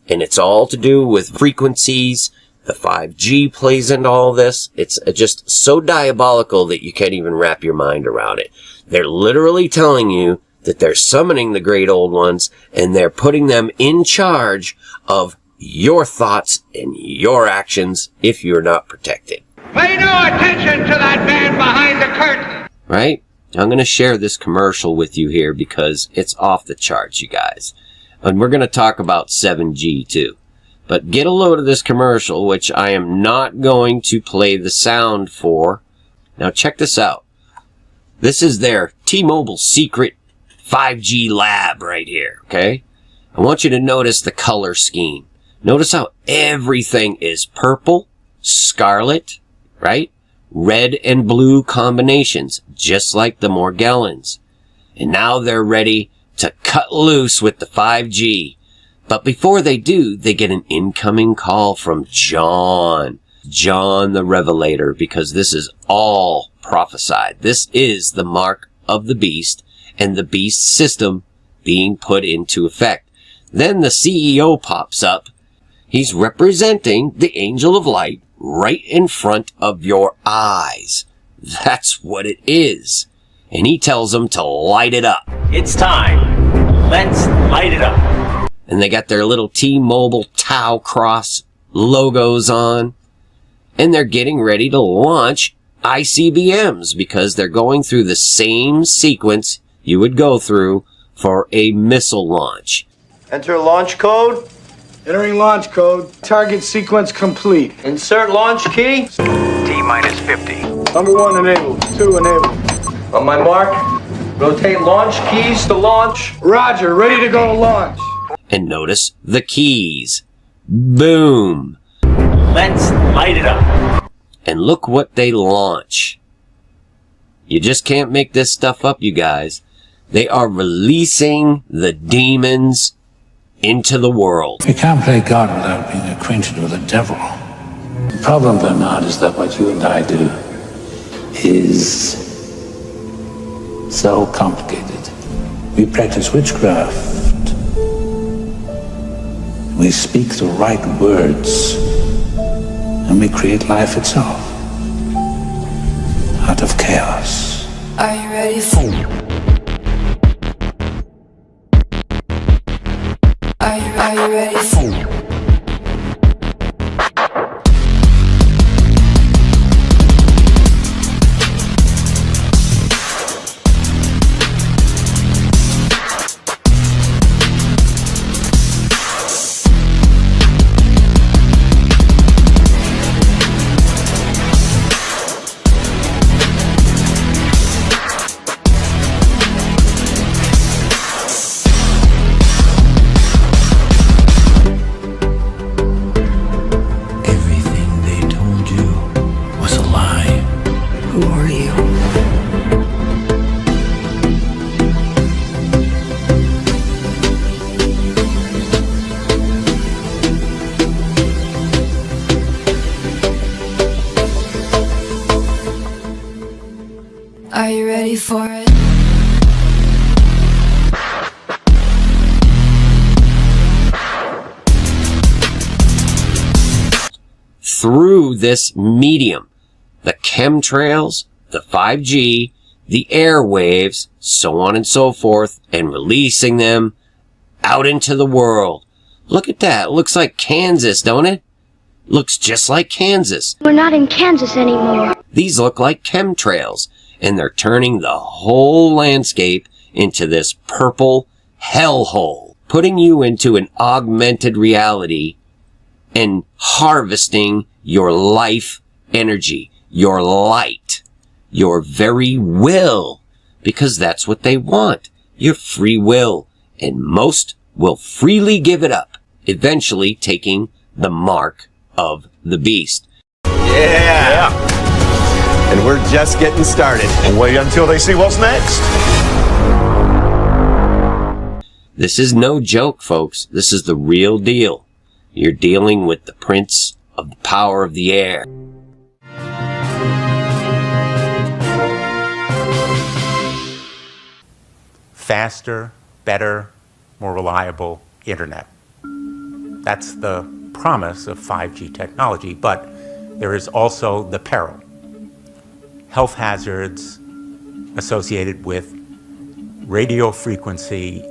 And it's all to do with frequencies. The 5G plays into all this. It's just so diabolical that you can't even wrap your mind around it. They're literally telling you that they're summoning the great old ones, and they're putting them in charge of your thoughts and your actions if you're not protected. Pay no attention to that man behind the curtain! Right? I'm going to share this commercial with you here because it's off the charts, you guys. And we're going to talk about 7G too. But get a load of this commercial, which I am not going to play the sound for. Now check this out. This is their T-Mobile secret 5G lab right here, okay? I want you to notice the color scheme. Notice how everything is purple, scarlet, right? Red and blue combinations, just like the Morgellons. And now they're ready to cut loose with the 5G. But before they do, they get an incoming call from John the Revelator, because this is all prophesied. This is the mark of the beast and the beast system being put into effect. Then the CEO pops up. He's representing the angel of light right in front of your eyes. That's what it is. And he tells them to light it up. It's time. Let's light it up. And they got their little T-Mobile Tau Cross logos on. And they're getting ready to launch ICBMs because they're going through the same sequence you would go through for a missile launch. Enter launch code. Entering launch code. Target sequence complete. Insert launch key. T-minus 50. Number 1 enabled. 2 enabled. On my mark, rotate launch keys to launch. Roger, ready to go to launch. And notice the keys. Boom. Let's light it up. And look what they launch. You just can't make this stuff up, you guys. They are releasing the demons into the world. You can't play God without being acquainted with the devil. The problem, Bernard, is that what you and I do is so complicated. We practice witchcraft We speak the right words, and we create life itself out of chaos. Are you ready for? Are you ready for? Are you ready for it? Through this medium, the chemtrails, the 5G, the airwaves, so on and so forth, and releasing them out into the world. Look at that. It looks like Kansas, don't it? Looks just like Kansas. We're not in Kansas anymore. These look like chemtrails, and they're turning the whole landscape into this purple hellhole, putting you into an augmented reality and harvesting your life energy, your light, your very will, because that's what they want, your free will, and most will freely give it up, eventually taking the mark of the beast. Yeah! And we're just getting started. Wait until they see what's next. This is no joke, folks. This is the real deal. You're dealing with the prince of the power of the air. Faster, better, more reliable internet. That's the promise of 5G technology, but there is also the peril. Health hazards associated with radio frequency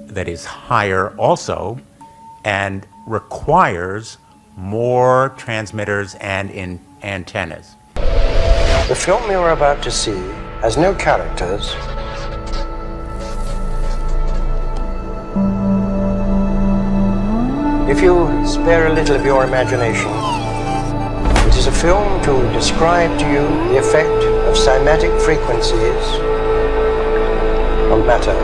that is higher also, and requires more transmitters and antennas. The film you're about to see has no characters. If you spare a little of your imagination, it is a film to describe to you the effect of cymatic frequencies on matter.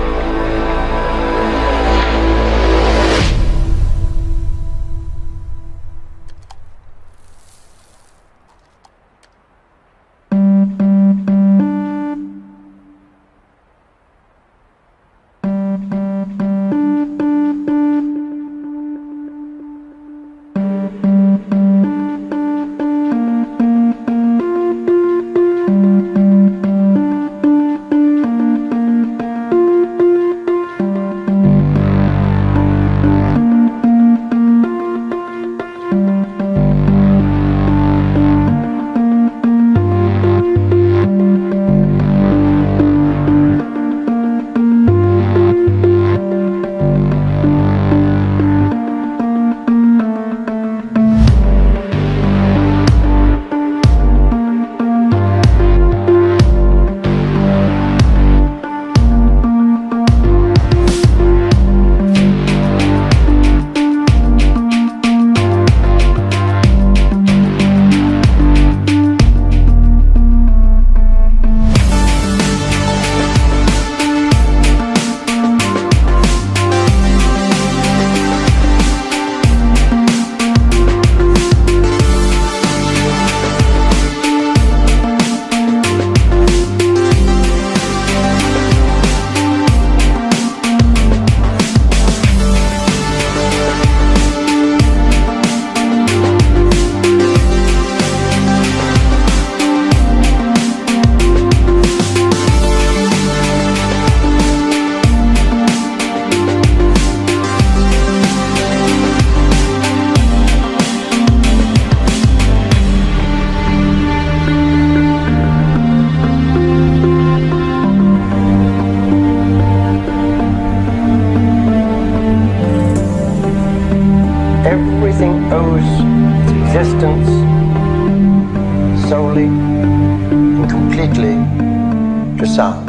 solely and completely to sound.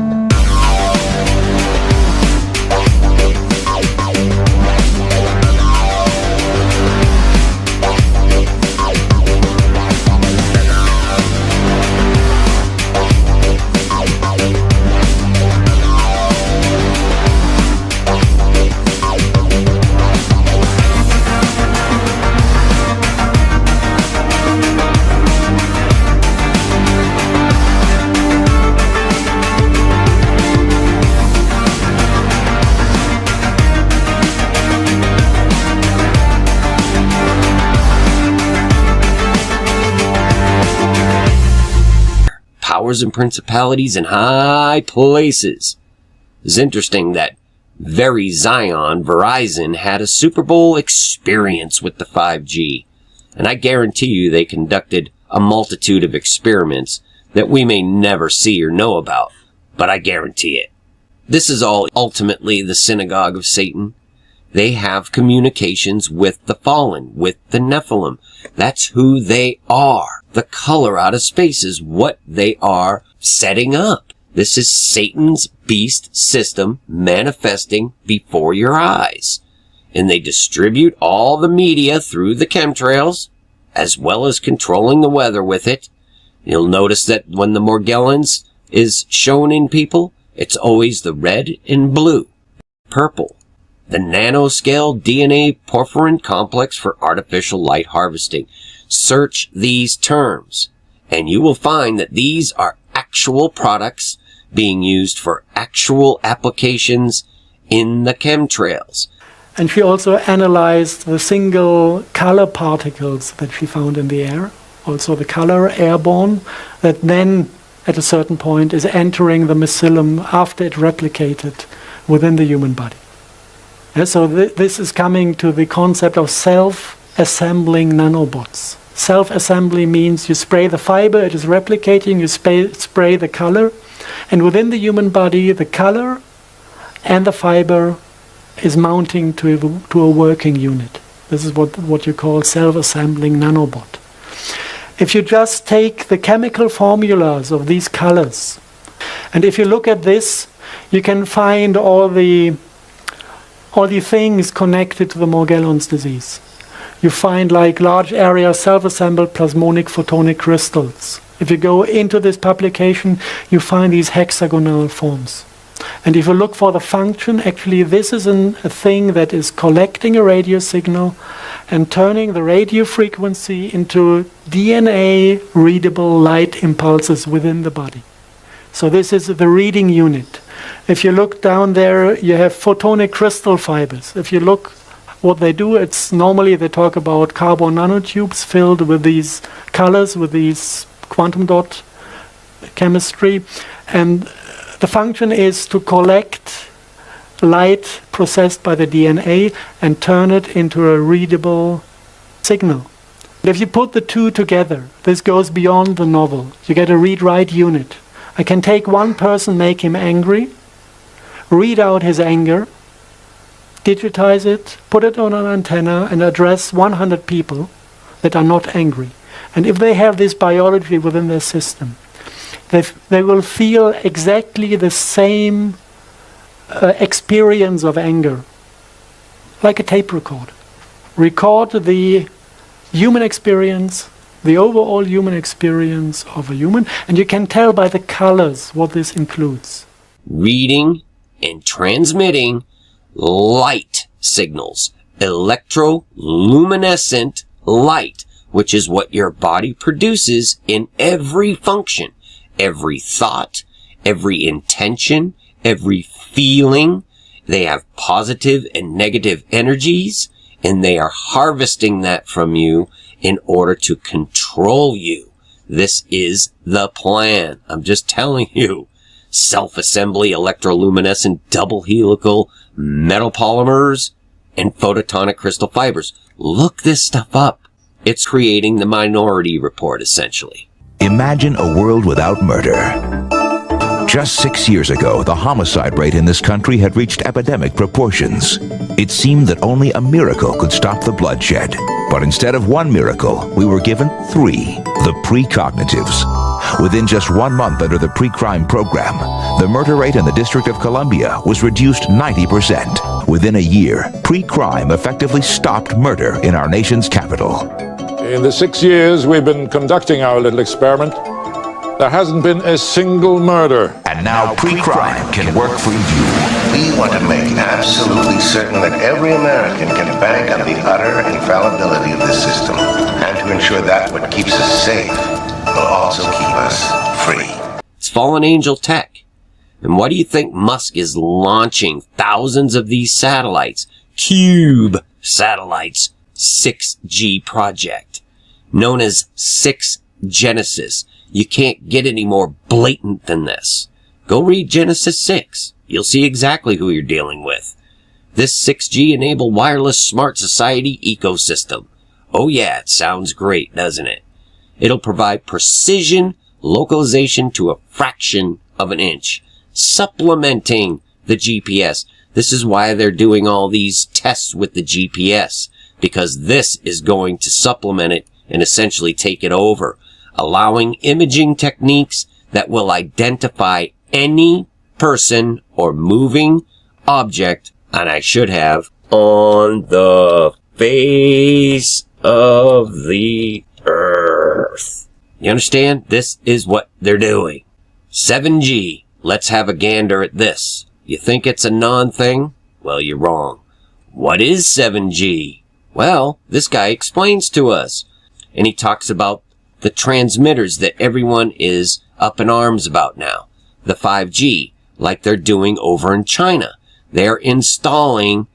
Powers and principalities in high places. It's interesting that Verizon had a Super Bowl experience with the 5G, and I guarantee you they conducted a multitude of experiments that we may never see or know about, but I guarantee it. This is all ultimately the Synagogue of Satan. They have communications with the fallen, with the Nephilim. That's who they are. The color out of space is what they are setting up. This is Satan's beast system manifesting before your eyes. And they distribute all the media through the chemtrails, as well as controlling the weather with it. You'll notice that when the Morgellons is shown in people, it's always the red and blue, purple. The nanoscale DNA porphyrin complex for artificial light harvesting. Search these terms, and you will find that these are actual products being used for actual applications in the chemtrails. And she also analyzed the single color particles that she found in the air, also the color airborne, that then at a certain point is entering the mycelium after it replicated within the human body. Yeah, so this is coming to the concept of self-assembling nanobots. Self-assembly means you spray the fiber, it is replicating, you spray the color, and within the human body, the color and the fiber is mounting to a working unit. This is what you call self-assembling nanobot. If you just take the chemical formulas of these colors, and if you look at this, you can find all the things connected to the Morgellons disease. You find like large area self-assembled plasmonic photonic crystals. If you go into this publication, you find these hexagonal forms. And if you look for the function, actually this is a thing that is collecting a radio signal and turning the radio frequency into DNA readable light impulses within the body. So this is the reading unit. If you look down there, you have photonic crystal fibers. If you look what they do, it's normally they talk about carbon nanotubes filled with these colors, with these quantum dot chemistry. And the function is to collect light processed by the DNA and turn it into a readable signal. If you put the two together, this goes beyond the novel. You get a read-write unit. I can take one person, make him angry, read out his anger, digitize it, put it on an antenna, and address 100 people that are not angry. And if they have this biology within their system, they will feel exactly the same experience of anger, like a tape recorder. Record the human experience, the overall human experience of a human, and you can tell by the colors what this includes. Reading and transmitting light signals, electroluminescent light, which is what your body produces in every function, every thought, every intention, every feeling. They have positive and negative energies, and they are harvesting that from you in order to control you. This is the plan. I'm just telling you. Self-assembly, electroluminescent, double helical, metal polymers, and photonic crystal fibers. Look this stuff up. It's creating the Minority Report, essentially. Imagine a world without murder. Just 6 years ago, the homicide rate in this country had reached epidemic proportions. It seemed that only a miracle could stop the bloodshed. But instead of one miracle, we were given 3, the precognitives. Within just 1 month under the pre-crime program, the murder rate in the District of Columbia was reduced 90%. Within a year, pre-crime effectively stopped murder in our nation's capital. In the 6 years we've been conducting our little experiment, there hasn't been a single murder. And now pre-crime can work for you. We want to make absolutely certain that every American can bank on the utter infallibility of this system, and to ensure that what keeps us safe will also keep us free. It's fallen angel tech. And why do you think Musk is launching thousands of these satellites? Cube satellites, 6G project, known as 6 Genesis. You can't get any more blatant than this. Go read Genesis 6. You'll see exactly who you're dealing with. This 6G enabled wireless smart society ecosystem. Oh yeah, it sounds great, doesn't it? It'll provide precision localization to a fraction of an inch, supplementing the GPS. This is why they're doing all these tests with the GPS, because this is going to supplement it and essentially take it over, allowing imaging techniques that will identify any person or moving object, and I should have, on the face of the earth. You understand? This is what they're doing. 7G. Let's have a gander at this. You think it's a non-thing? Well, you're wrong. What is 7G? Well, this guy explains to us. And he talks about the transmitters that everyone is up in arms about now. The 5G, like they're doing over in China. They're installing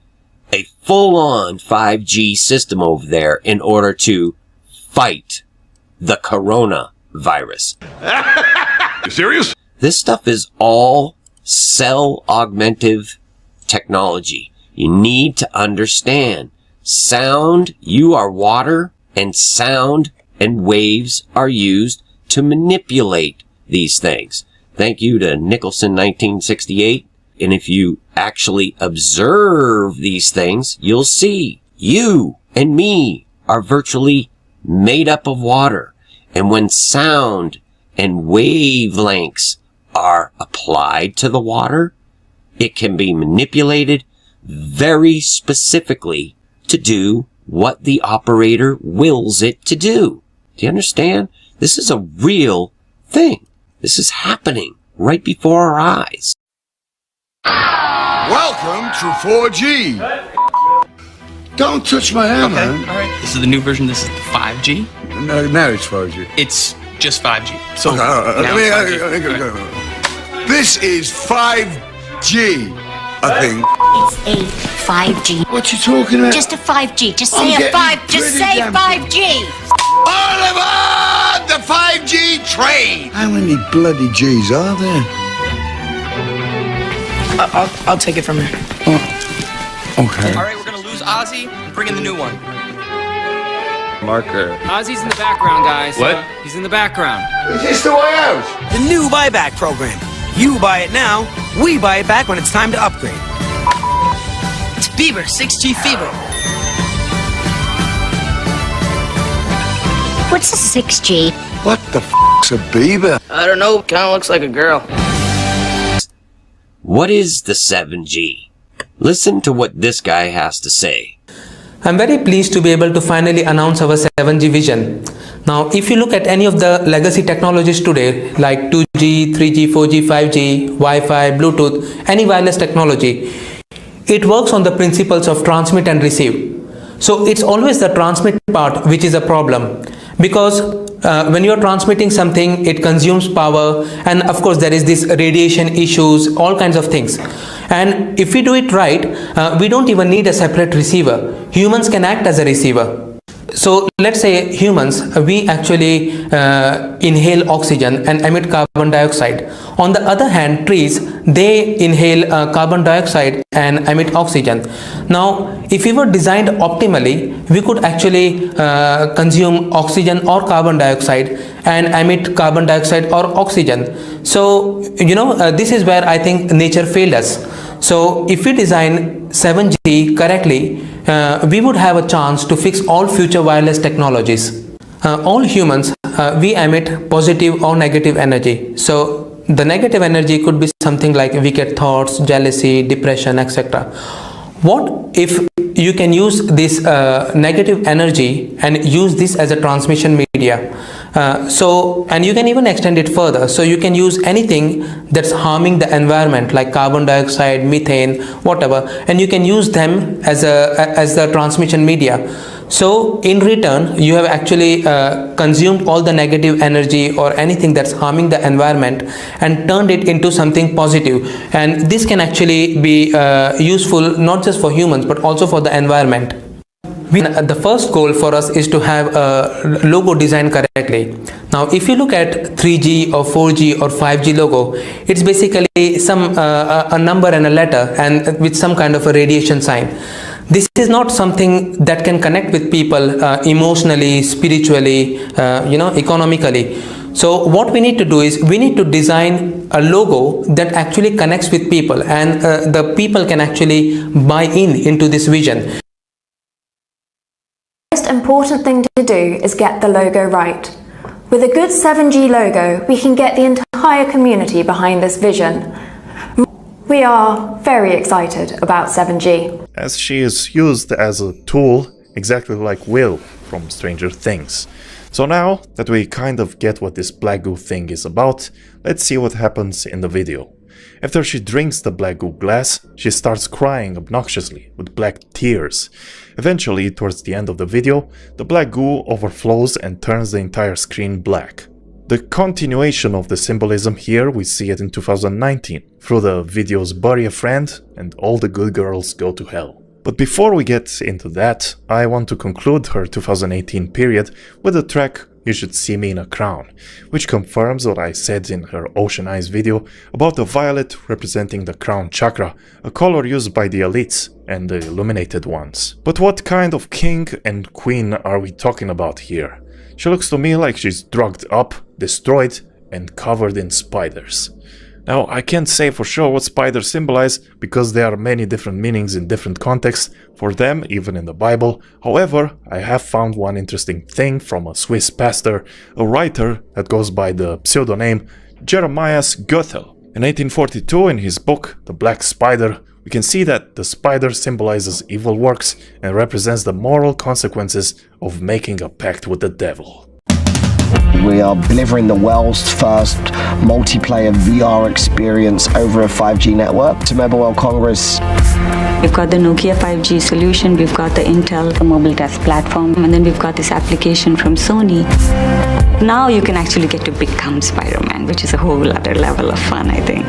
a full-on 5G system over there in order to fight the coronavirus. You serious? This stuff is all cell augmentive technology. You need to understand. Sound, you are water, and sound and waves are used to manipulate these things. Thank you to Nicholson 1968. And if you actually observe these things, you'll see you and me are virtually made up of water. And when sound and wavelengths are applied to the water, it can be manipulated very specifically to do what the operator wills it to do. Do you understand? This is a real thing. This is happening right before our eyes. Welcome to 4G. Don't touch my hair, man. All right. This is the new version. This is 5G. No, now it's 4G. It's just 5G. So okay, now it's 5G. This is 5G, I think. It's a 5G. What you talking about? Just a 5G. Just say a 5. Just say 5G. All aboard the 5G train. How many bloody G's are there? I'll take it from here. Oh. Okay. All right, we're gonna lose Ozzy and bring in the new one. Marker. Ozzy's in the background, guys. What? He's in the background. Is this the way out? The new buyback program. You buy it now, we buy it back when it's time to upgrade. It's Bieber, 6G Fever. What's a 6G? What the f***'s a Bieber? I don't know, kinda looks like a girl. What is the 7G? Listen to what this guy has to say. I'm very pleased to be able to finally announce our 7G vision. Now, if you look at any of the legacy technologies today, like 2G, 3G, 4G, 5G, Wi-Fi, Bluetooth, any wireless technology, it works on the principles of transmit and receive. So it's always the transmit part which is a problem, because when you're transmitting something, it consumes power, and of course there is this radiation issues, all kinds of things. And if we do it right, we don't even need a separate receiver. Humans can act as a receiver. So let's say humans, we actually inhale oxygen and emit carbon dioxide. On the other hand, trees, they inhale carbon dioxide and emit oxygen. Now, if we were designed optimally, we could actually consume oxygen or carbon dioxide and emit carbon dioxide or oxygen. So, this is where I think nature failed us. So, if we design 7G correctly, we would have a chance to fix all future wireless technologies. All humans, we emit positive or negative energy. So, the negative energy could be something like wicked thoughts, jealousy, depression, etc. What if you can use this negative energy and use this as a transmission media? And you can even extend it further. So you can use anything that's harming the environment, like carbon dioxide, methane, whatever, and you can use them as the transmission media. So in return, you have actually consumed all the negative energy or anything that's harming the environment and turned it into something positive. And this can actually be useful not just for humans but also for the environment. The first goal for us is to have a logo designed correctly. Now, if you look at 3G or 4G or 5G logo, it's basically a number and a letter and with some kind of a radiation sign. This is not something that can connect with people emotionally, spiritually, economically. So what we need to do is we need to design a logo that actually connects with people, and the people can actually buy into this vision. The most important thing to do is get the logo right. With a good 7G logo, we can get the entire community behind this vision. We are very excited about 7G. As she is used as a tool, exactly like Will from Stranger Things. So now that we kind of get what this black goo thing is about, let's see what happens in the video. After she drinks the black goo glass, she starts crying obnoxiously with black tears. Eventually, towards the end of the video, the black goo overflows and turns the entire screen black. The continuation of the symbolism here, we see it in 2019, through the videos Bury a Friend and All the Good Girls Go to Hell. But before we get into that, I want to conclude her 2018 period with the track You Should See Me in a Crown, which confirms what I said in her Ocean Eyes video about the violet representing the crown chakra, a color used by the elites and the illuminated ones. But what kind of king and queen are we talking about here? She looks to me like she's drugged up, destroyed, and covered in spiders. Now, I can't say for sure what spiders symbolize, because there are many different meanings in different contexts for them, even in the Bible. However, I have found one interesting thing from a Swiss pastor, a writer that goes by the pseudonym Jeremias Goethel. In 1842, in his book, The Black Spider, we can see that the spider symbolizes evil works and represents the moral consequences of making a pact with the devil. We are delivering the world's first multiplayer VR experience over a 5G network to Mobile World Congress. We've got the Nokia 5G solution, we've got the Intel mobile test platform, and then we've got this application from Sony. Now you can actually get to become Spider-Man, which is a whole other level of fun, I think.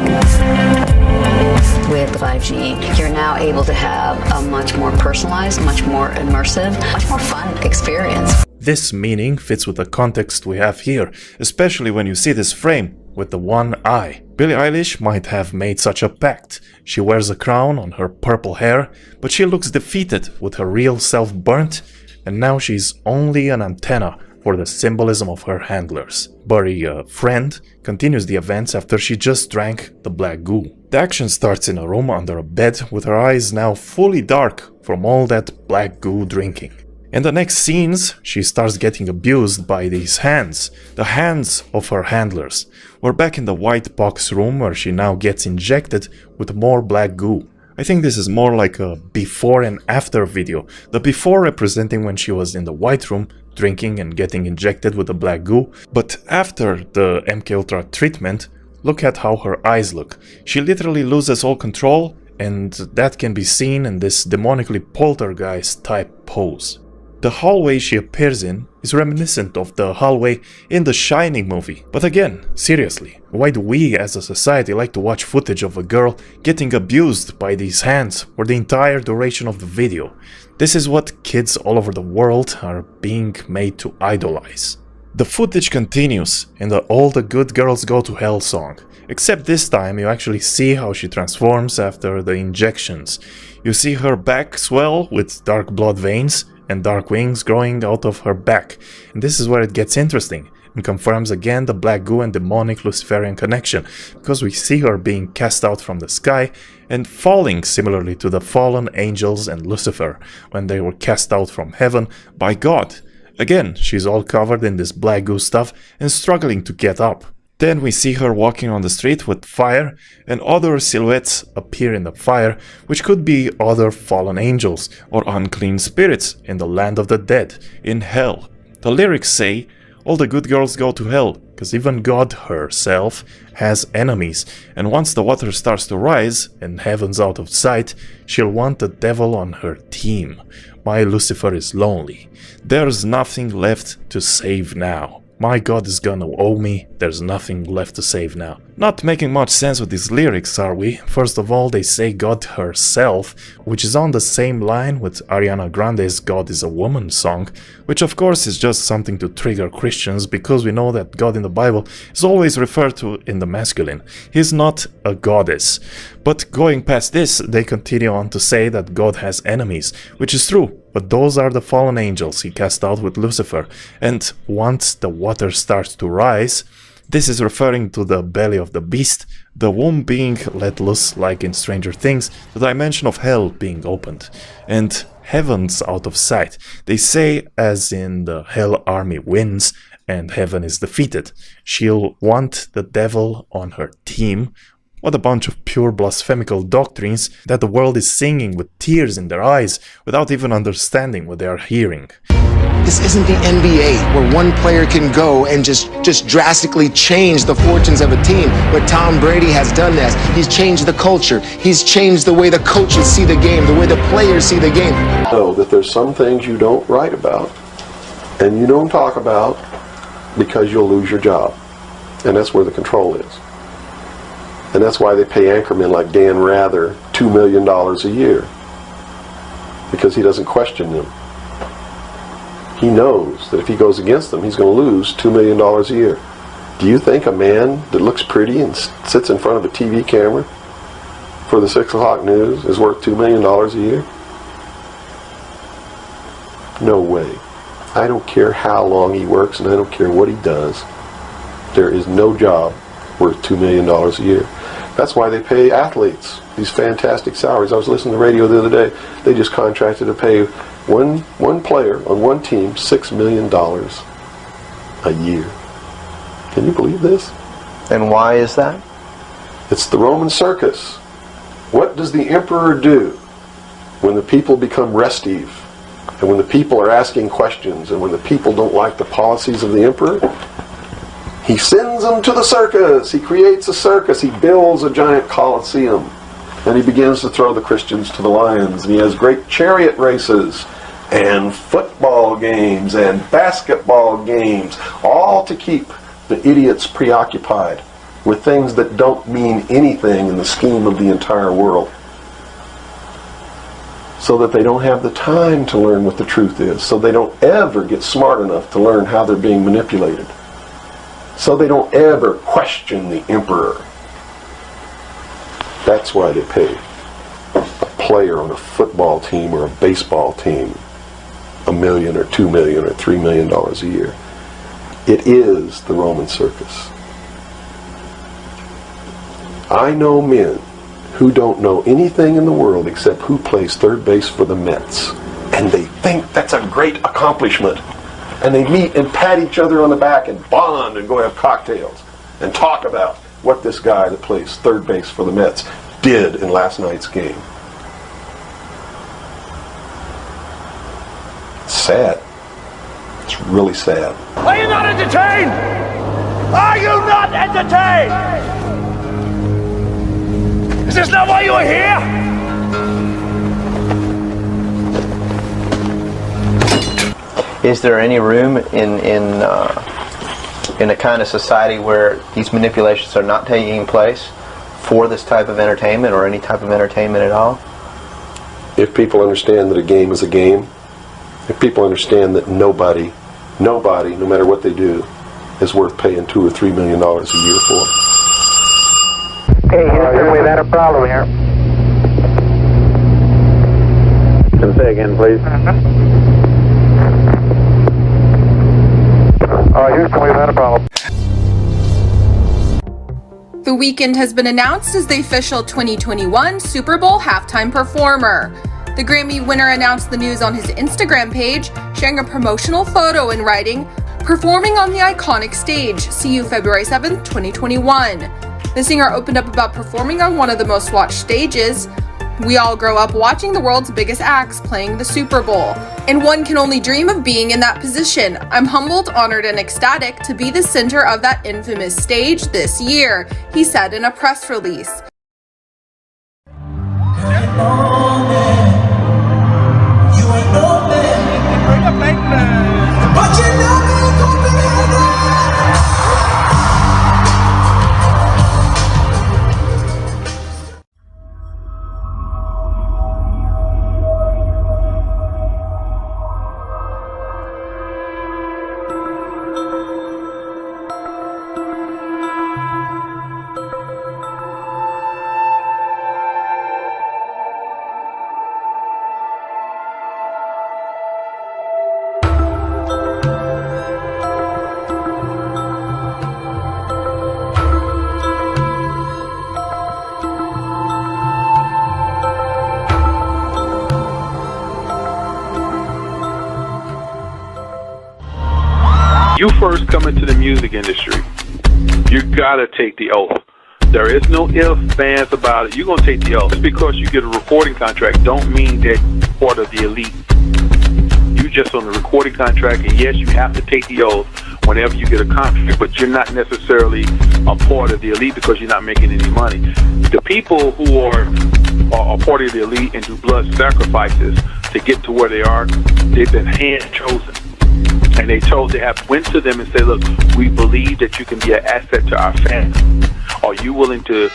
With 5G, you're now able to have a much more personalized, much more immersive, much more fun experience. This meaning fits with the context we have here, especially when you see this frame with the one eye. Billie Eilish might have made such a pact. She wears a crown on her purple hair, but she looks defeated with her real self burnt, and now she's only an antenna for the symbolism of her handlers. Bury a Friend continues the events after she just drank the black goo. The action starts in a room under a bed with her eyes now fully dark from all that black goo drinking. In the next scenes, she starts getting abused by these hands, the hands of her handlers. We're back in the white box room where she now gets injected with more black goo. I think this is more like a before and after video. The before representing when she was in the white room, drinking and getting injected with the black goo. But after the MKUltra treatment, look at how her eyes look. She literally loses all control, and that can be seen in this demonically poltergeist type pose. The hallway she appears in is reminiscent of the hallway in the Shining movie. But again, seriously, why do we as a society like to watch footage of a girl getting abused by these hands for the entire duration of the video? This is what kids all over the world are being made to idolize. The footage continues in the All the Good Girls Go to Hell song, except this time you actually see how she transforms after the injections. You see her back swell with dark blood veins and dark wings growing out of her back. And this is where it gets interesting. and confirms again the black goo and demonic Luciferian connection, because we see her being cast out from the sky and falling similarly to the fallen angels and Lucifer when they were cast out from heaven by God. Again, she's all covered in this black goo stuff and struggling to get up. Then we see her walking on the street with fire, and other silhouettes appear in the fire, which could be other fallen angels or unclean spirits in the land of the dead, in hell. The lyrics say, all the good girls go to hell, because even God herself has enemies, and once the water starts to rise and heaven's out of sight, she'll want the devil on her team. My Lucifer is lonely. There's nothing left to save now. My God is gonna owe me, there's nothing left to save now. Not making much sense with these lyrics, are we? First of all, they say God herself, which is on the same line with Ariana Grande's God is a Woman song, which of course is just something to trigger Christians because we know that God in the Bible is always referred to in the masculine. He's not a goddess. But going past this, they continue on to say that God has enemies, which is true, but those are the fallen angels he cast out with Lucifer, and once the water starts to rise, this is referring to the belly of the beast, the womb being let loose like in Stranger Things, the dimension of hell being opened, and heaven's out of sight. They say as in the hell army wins and heaven is defeated. She'll want the devil on her team. What a bunch of pure blasphemical doctrines that the world is singing with tears in their eyes without even understanding what they are hearing. This isn't the NBA where one player can go and just drastically change the fortunes of a team. But Tom Brady has done this. He's changed the culture. He's changed the way the coaches see the game, the way the players see the game. Know that there's some things you don't write about and you don't talk about because you'll lose your job. And that's where the control is. And that's why they pay anchormen like Dan Rather $2 million a year. Because he doesn't question them. He knows that if he goes against them, he's going to lose $2 million a year. Do you think a man that looks pretty and sits in front of a TV camera for the 6 o'clock news is worth $2 million a year? No way. I don't care how long he works and I don't care what he does. There is no job worth $2 million a year. That's why they pay athletes these fantastic salaries. I was listening to the radio the other day. They just contracted to pay one player on one team $6 million a year. Can you believe this? And why is that? It's the Roman circus. What does the emperor do when the people become restive, and when the people are asking questions, and when the people don't like the policies of the emperor? He sends them to the circus. He creates a circus. He builds a giant coliseum. And he begins to throw the Christians to the lions. And he has great chariot races and football games and basketball games, all to keep the idiots preoccupied with things that don't mean anything in the scheme of the entire world, so that they don't have the time to learn what the truth is, so they don't ever get smart enough to learn how they're being manipulated, so they don't ever question the emperor. That's why they pay a player on a football team or a baseball team $1 million or $2 million or $3 million a year. It is the Roman circus. I know men who don't know anything in the world except who plays third base for the Mets. And they think that's a great accomplishment. And they meet and pat each other on the back and bond and go have cocktails and talk about what this guy that plays third base for the Mets did in last night's game. It's sad. It's really sad. Are you not entertained? Are you not entertained? Is this not why you are here? Is there any room in a kind of society where these manipulations are not taking place for this type of entertainment or any type of entertainment at all? If people understand that a game is a game, if people understand that nobody, no matter what they do, is worth paying $2 or $3 million a year for. Okay, Houston, we've had a problem here. Can say again, please? Houston, we've had a problem. The Weeknd has been announced as the official 2021 Super Bowl halftime performer. The Grammy winner announced the news on his Instagram page, sharing a promotional photo in writing, "Performing on the iconic stage. See you February 7th, 2021. The singer opened up about performing on one of the most watched stages. "We all grow up watching the world's biggest acts playing the Super Bowl, and one can only dream of being in that position. I'm humbled, honored, and ecstatic to be the center of that infamous stage this year," he said in a press release. You first come into the music industry, you gotta take the oath. There is no ifs, ands about it. You're gonna take the oath. Just because you get a recording contract don't mean that you're part of the elite. You just on the recording contract, and yes, you have to take the oath whenever you get a contract, but you're not necessarily a part of the elite because you're not making any money. The people who are part of the elite and do blood sacrifices to get to where they are, they've been hand chosen. And they went to them and said, "Look, we believe that you can be an asset to our family. Are you willing to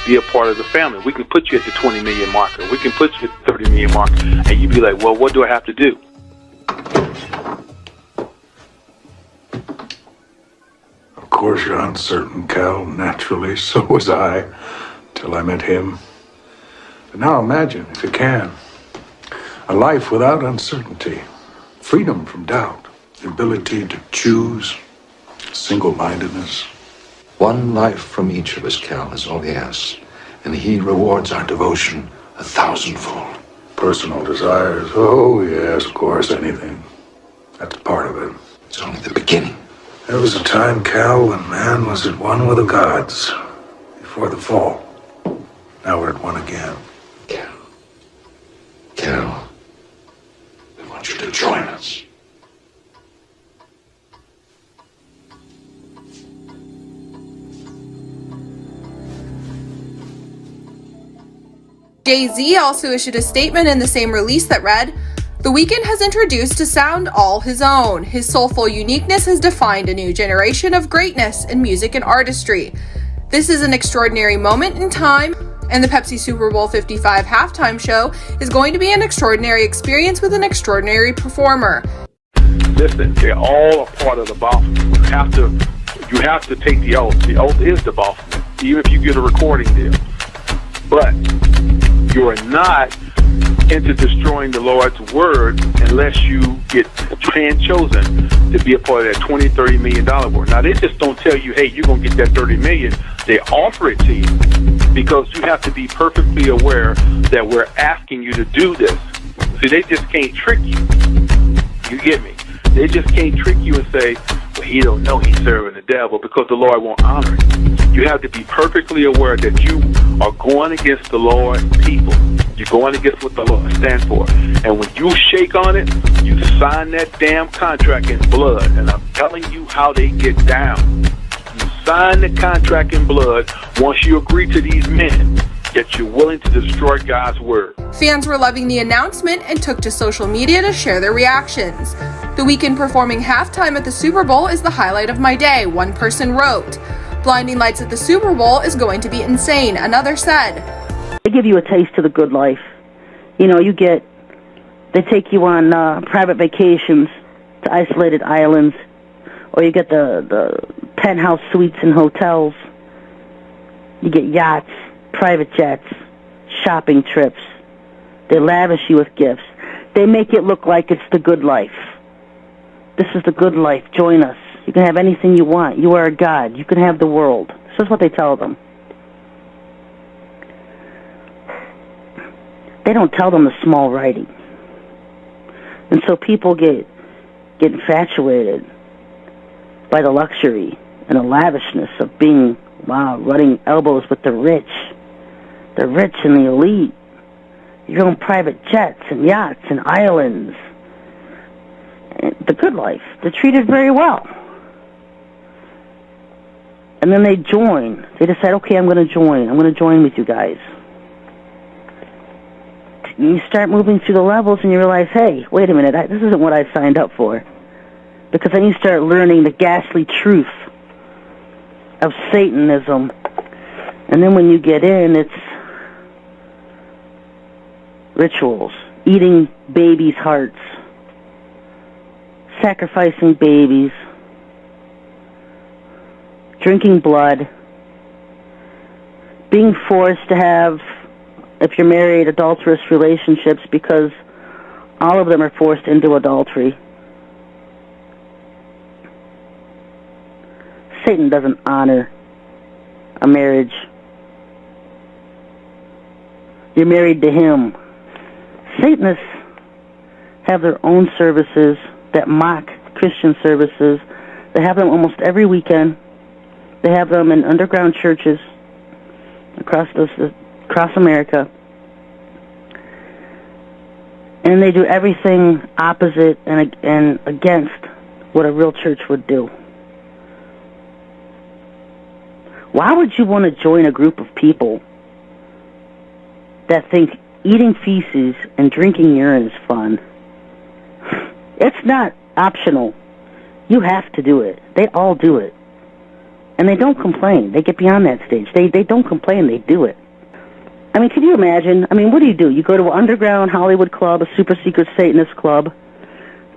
be a part of the family? We can put you at the 20 million marker. We can put you at the 30 million marker." And you'd be like, "Well, what do I have to do?" Of course you're uncertain, Cal. Naturally, so was I, till I met him. But now imagine, if you can, a life without uncertainty, freedom from doubt, the ability to choose, single-mindedness. One life from each of us, Cal, is all he asks. And he rewards our devotion 1,000-fold. Personal desires, oh yes, of course, anything. That's part of it. It's only the beginning. There was a time, Cal, when man was at one with the gods, before the fall. Now we're at one again. Cal, we want you to join us. Jay-Z also issued a statement in the same release that read, "The Weeknd has introduced a sound all his own. His soulful uniqueness has defined a new generation of greatness in music and artistry. This is an extraordinary moment in time, and the Pepsi Super Bowl 55 halftime show is going to be an extraordinary experience with an extraordinary performer." Listen, they're all a part of the Baphomet. You have to take the oath. The oath is the Baphomet, even if you get a recording deal. But you are not into destroying the Lord's word unless you get hand chosen to be a part of that $20, $30 million work. Now, they just don't tell you, "Hey, you're going to get that $30 million. They offer it to you because you have to be perfectly aware that we're asking you to do this. See, they just can't trick you. You get me? They just can't trick you and say, "Well, he don't know he's serving the devil," because the Lord won't honor it. You have to be perfectly aware that you are going against the Lord's people. You're going against what the Lord stands for. And when you shake on it, you sign that damn contract in blood. And I'm telling you how they get down. You sign the contract in blood once you agree to these men that you're willing to destroy God's word. Fans were loving the announcement and took to social media to share their reactions. "The Weeknd performing halftime at the Super Bowl is the highlight of my day," one person wrote. "Blinding lights at the Super Bowl is going to be insane," another said. They give you a taste of the good life. You know, they take you on private vacations to isolated islands, or you get the penthouse suites in hotels. You get yachts, private jets, shopping trips. They lavish you with gifts. They make it look like it's the good life. This is the good life. Join us. You can have anything you want. You are a god. You can have the world. This is what they tell them. They don't tell them the small writing. And so people get infatuated by the luxury and the lavishness of being, running elbows with the rich and the elite. Your own private jets and yachts and islands. And the good life. They're treated very well. And then they join. They decide, okay, I'm going to join. I'm going to join with you guys. And you start moving through the levels and you realize, hey, wait a minute, this isn't what I signed up for. Because then you start learning the ghastly truth of Satanism. And then when you get in, it's rituals, eating babies' hearts, sacrificing babies, drinking blood, being forced to have, if you're married, adulterous relationships because all of them are forced into adultery. Satan doesn't honor a marriage. You're married to him. Satanists have their own services that mock Christian services. They have them almost every weekend. They have them in underground churches across America. And they do everything opposite and against what a real church would do. Why would you want to join a group of people that think eating feces and drinking urine is fun? It's not optional. You have to do it. They all do it. And they don't complain. They get beyond that stage. They don't complain. They do it. I mean, can you imagine? I mean, what do? You go to an underground Hollywood club, a super secret Satanist club.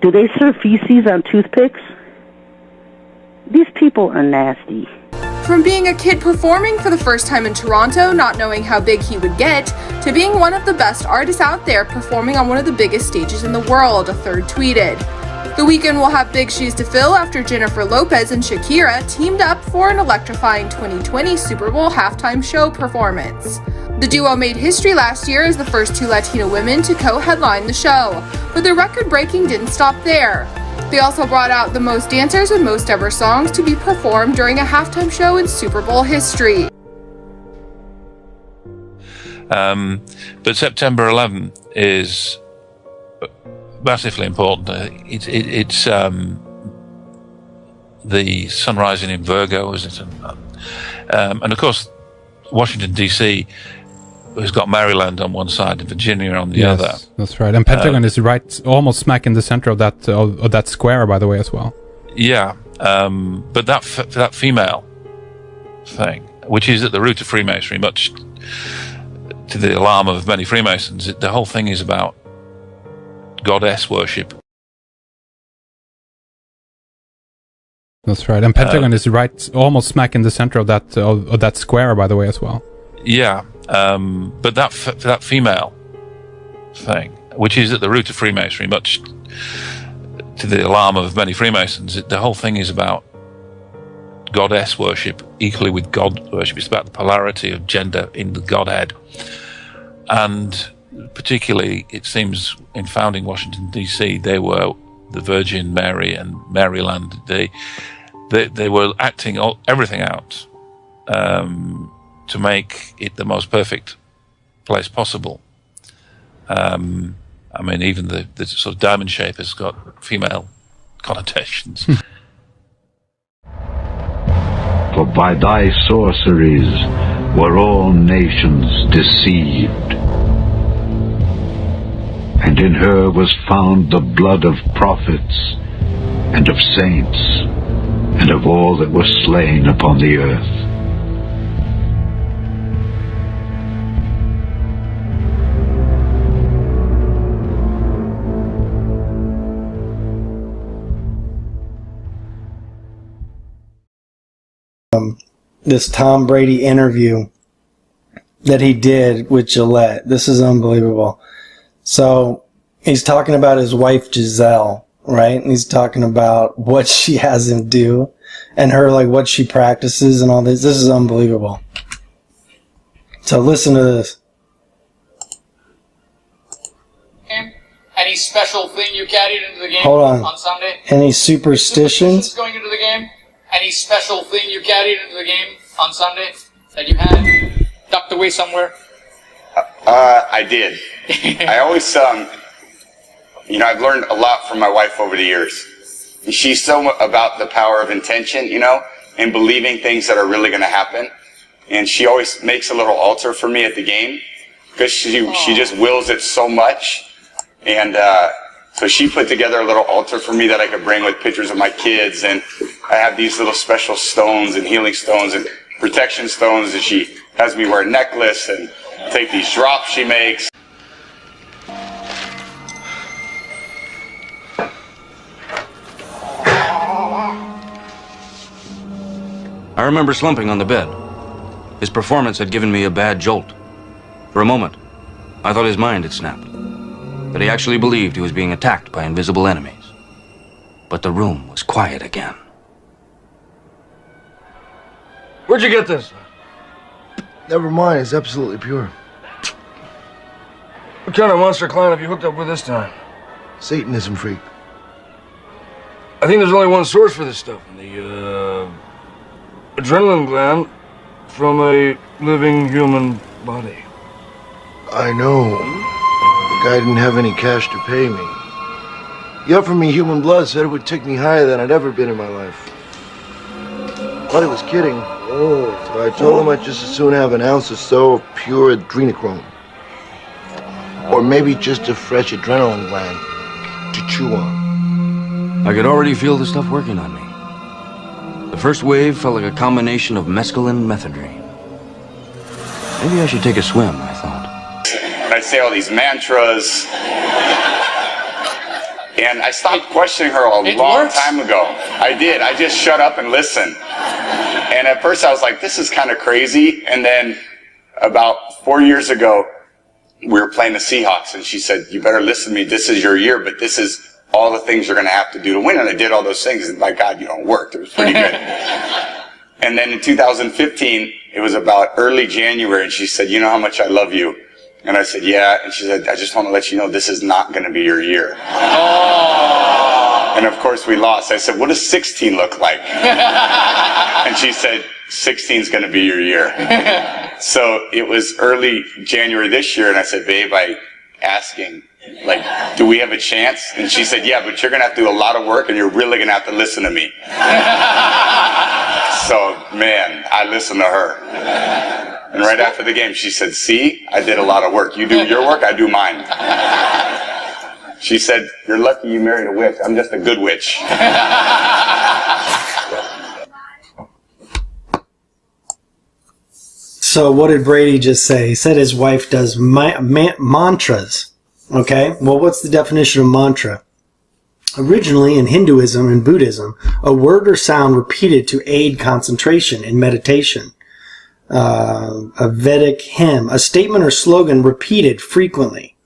Do they serve feces on toothpicks? These people are nasty. From being a kid performing for the first time in Toronto, not knowing how big he would get, to being one of the best artists out there performing on one of the biggest stages in the world, a third tweeted. The weekend will have big shoes to fill after Jennifer Lopez and Shakira teamed up for an electrifying 2020 Super Bowl halftime show performance. The duo made history last year as the first two Latino women to co-headline the show, but their record-breaking didn't stop there. They also brought out the most dancers and most ever songs to be performed during a halftime show in Super Bowl history. But September 11 is massively important. It's the sun rising in Virgo, isn't it? And of course, Washington D.C. has got Maryland on one side and Virginia on the other. That's right. And Pentagon is right, almost smack in the center of that square, by the way, as well. Yeah, but that female thing, which is at the root of Freemasonry, much to the alarm of many Freemasons, the whole thing is about goddess worship. That's right. And Pentagon is right, almost smack in the center of that square, by the way, as well. Yeah, but that female thing, which is at the root of Freemasonry, much to the alarm of many Freemasons, the whole thing is about goddess worship equally with God worship. It's about the polarity of gender in the Godhead. And particularly, it seems, in founding Washington, D.C., they were the Virgin Mary and Maryland. They were acting everything out to make it the most perfect place possible. I mean, even the sort of diamond shape has got female connotations. For by thy sorceries were all nations deceived, and in her was found the blood of prophets, and of saints, and of all that were slain upon the earth. This Tom Brady interview that he did with Gillette. This is unbelievable. So he's talking about his wife Giselle, right? And he's talking about what she has him do and her, like, what she practices and all this. This is unbelievable. So listen to this. Any special thing you carried into the game Hold on. Sunday? Any superstitions? Going into the game? Any special thing you carried into the game on Sunday that you had tucked away somewhere? I did. I always, I've learned a lot from my wife over the years. She's so about the power of intention, and believing things that are really going to happen. And she always makes a little altar for me at the game because she just wills it so much. And so she put together a little altar for me that I could bring with pictures of my kids. And I have these little special stones and healing stones and protection stones. And she has me wear a necklace and take these drops she makes. I remember slumping on the bed. His performance had given me a bad jolt. For a moment, I thought his mind had snapped. That he actually believed he was being attacked by invisible enemies. But the room was quiet again. Where'd you get this? Never mind, it's absolutely pure. What kind of monster clan have you hooked up with this time? Satanism freak. I think there's only one source for this stuff. The, adrenaline gland from a living human body. I know. The guy didn't have any cash to pay me. He offered me human blood, said it would take me higher than I'd ever been in my life. Thought he was kidding. So I told him I'd just as soon have an ounce or so of pure adrenochrome. Or maybe just a fresh adrenaline gland to chew on. I could already feel the stuff working on me. The first wave felt like a combination of mescaline and methadone. Maybe I should take a swim, I thought. And I'd say all these mantras. And I stopped questioning her a long time ago. I did. I just shut up and listened. And at first I was like, this is kind of crazy. And then about 4 years ago, we were playing the Seahawks. And she said, you better listen to me. This is your year, but this is all the things you're going to have to do to win. And I did all those things. And my God, it worked. It was pretty good. And then in 2015, it was about early January. And she said, you know how much I love you? And I said, yeah. And she said, I just want to let you know this is not going to be your year. Oh. And of course we lost. I said, what does 16 look like? And she said, 16 is going to be your year. So it was early January this year. And I said, babe, I asking, like, do we have a chance? And she said, yeah, but you're going to have to do a lot of work and you're really going to have to listen to me. So, man, I listened to her. And right after the game, she said, see, I did a lot of work. You do your work, I do mine. She said, you're lucky you married a witch. I'm just a good witch. So what did Brady just say? He said his wife does mantras. Okay, well, what's the definition of mantra? Originally, in Hinduism and Buddhism, a word or sound repeated to aid concentration in meditation. A Vedic hymn, a statement or slogan repeated frequently.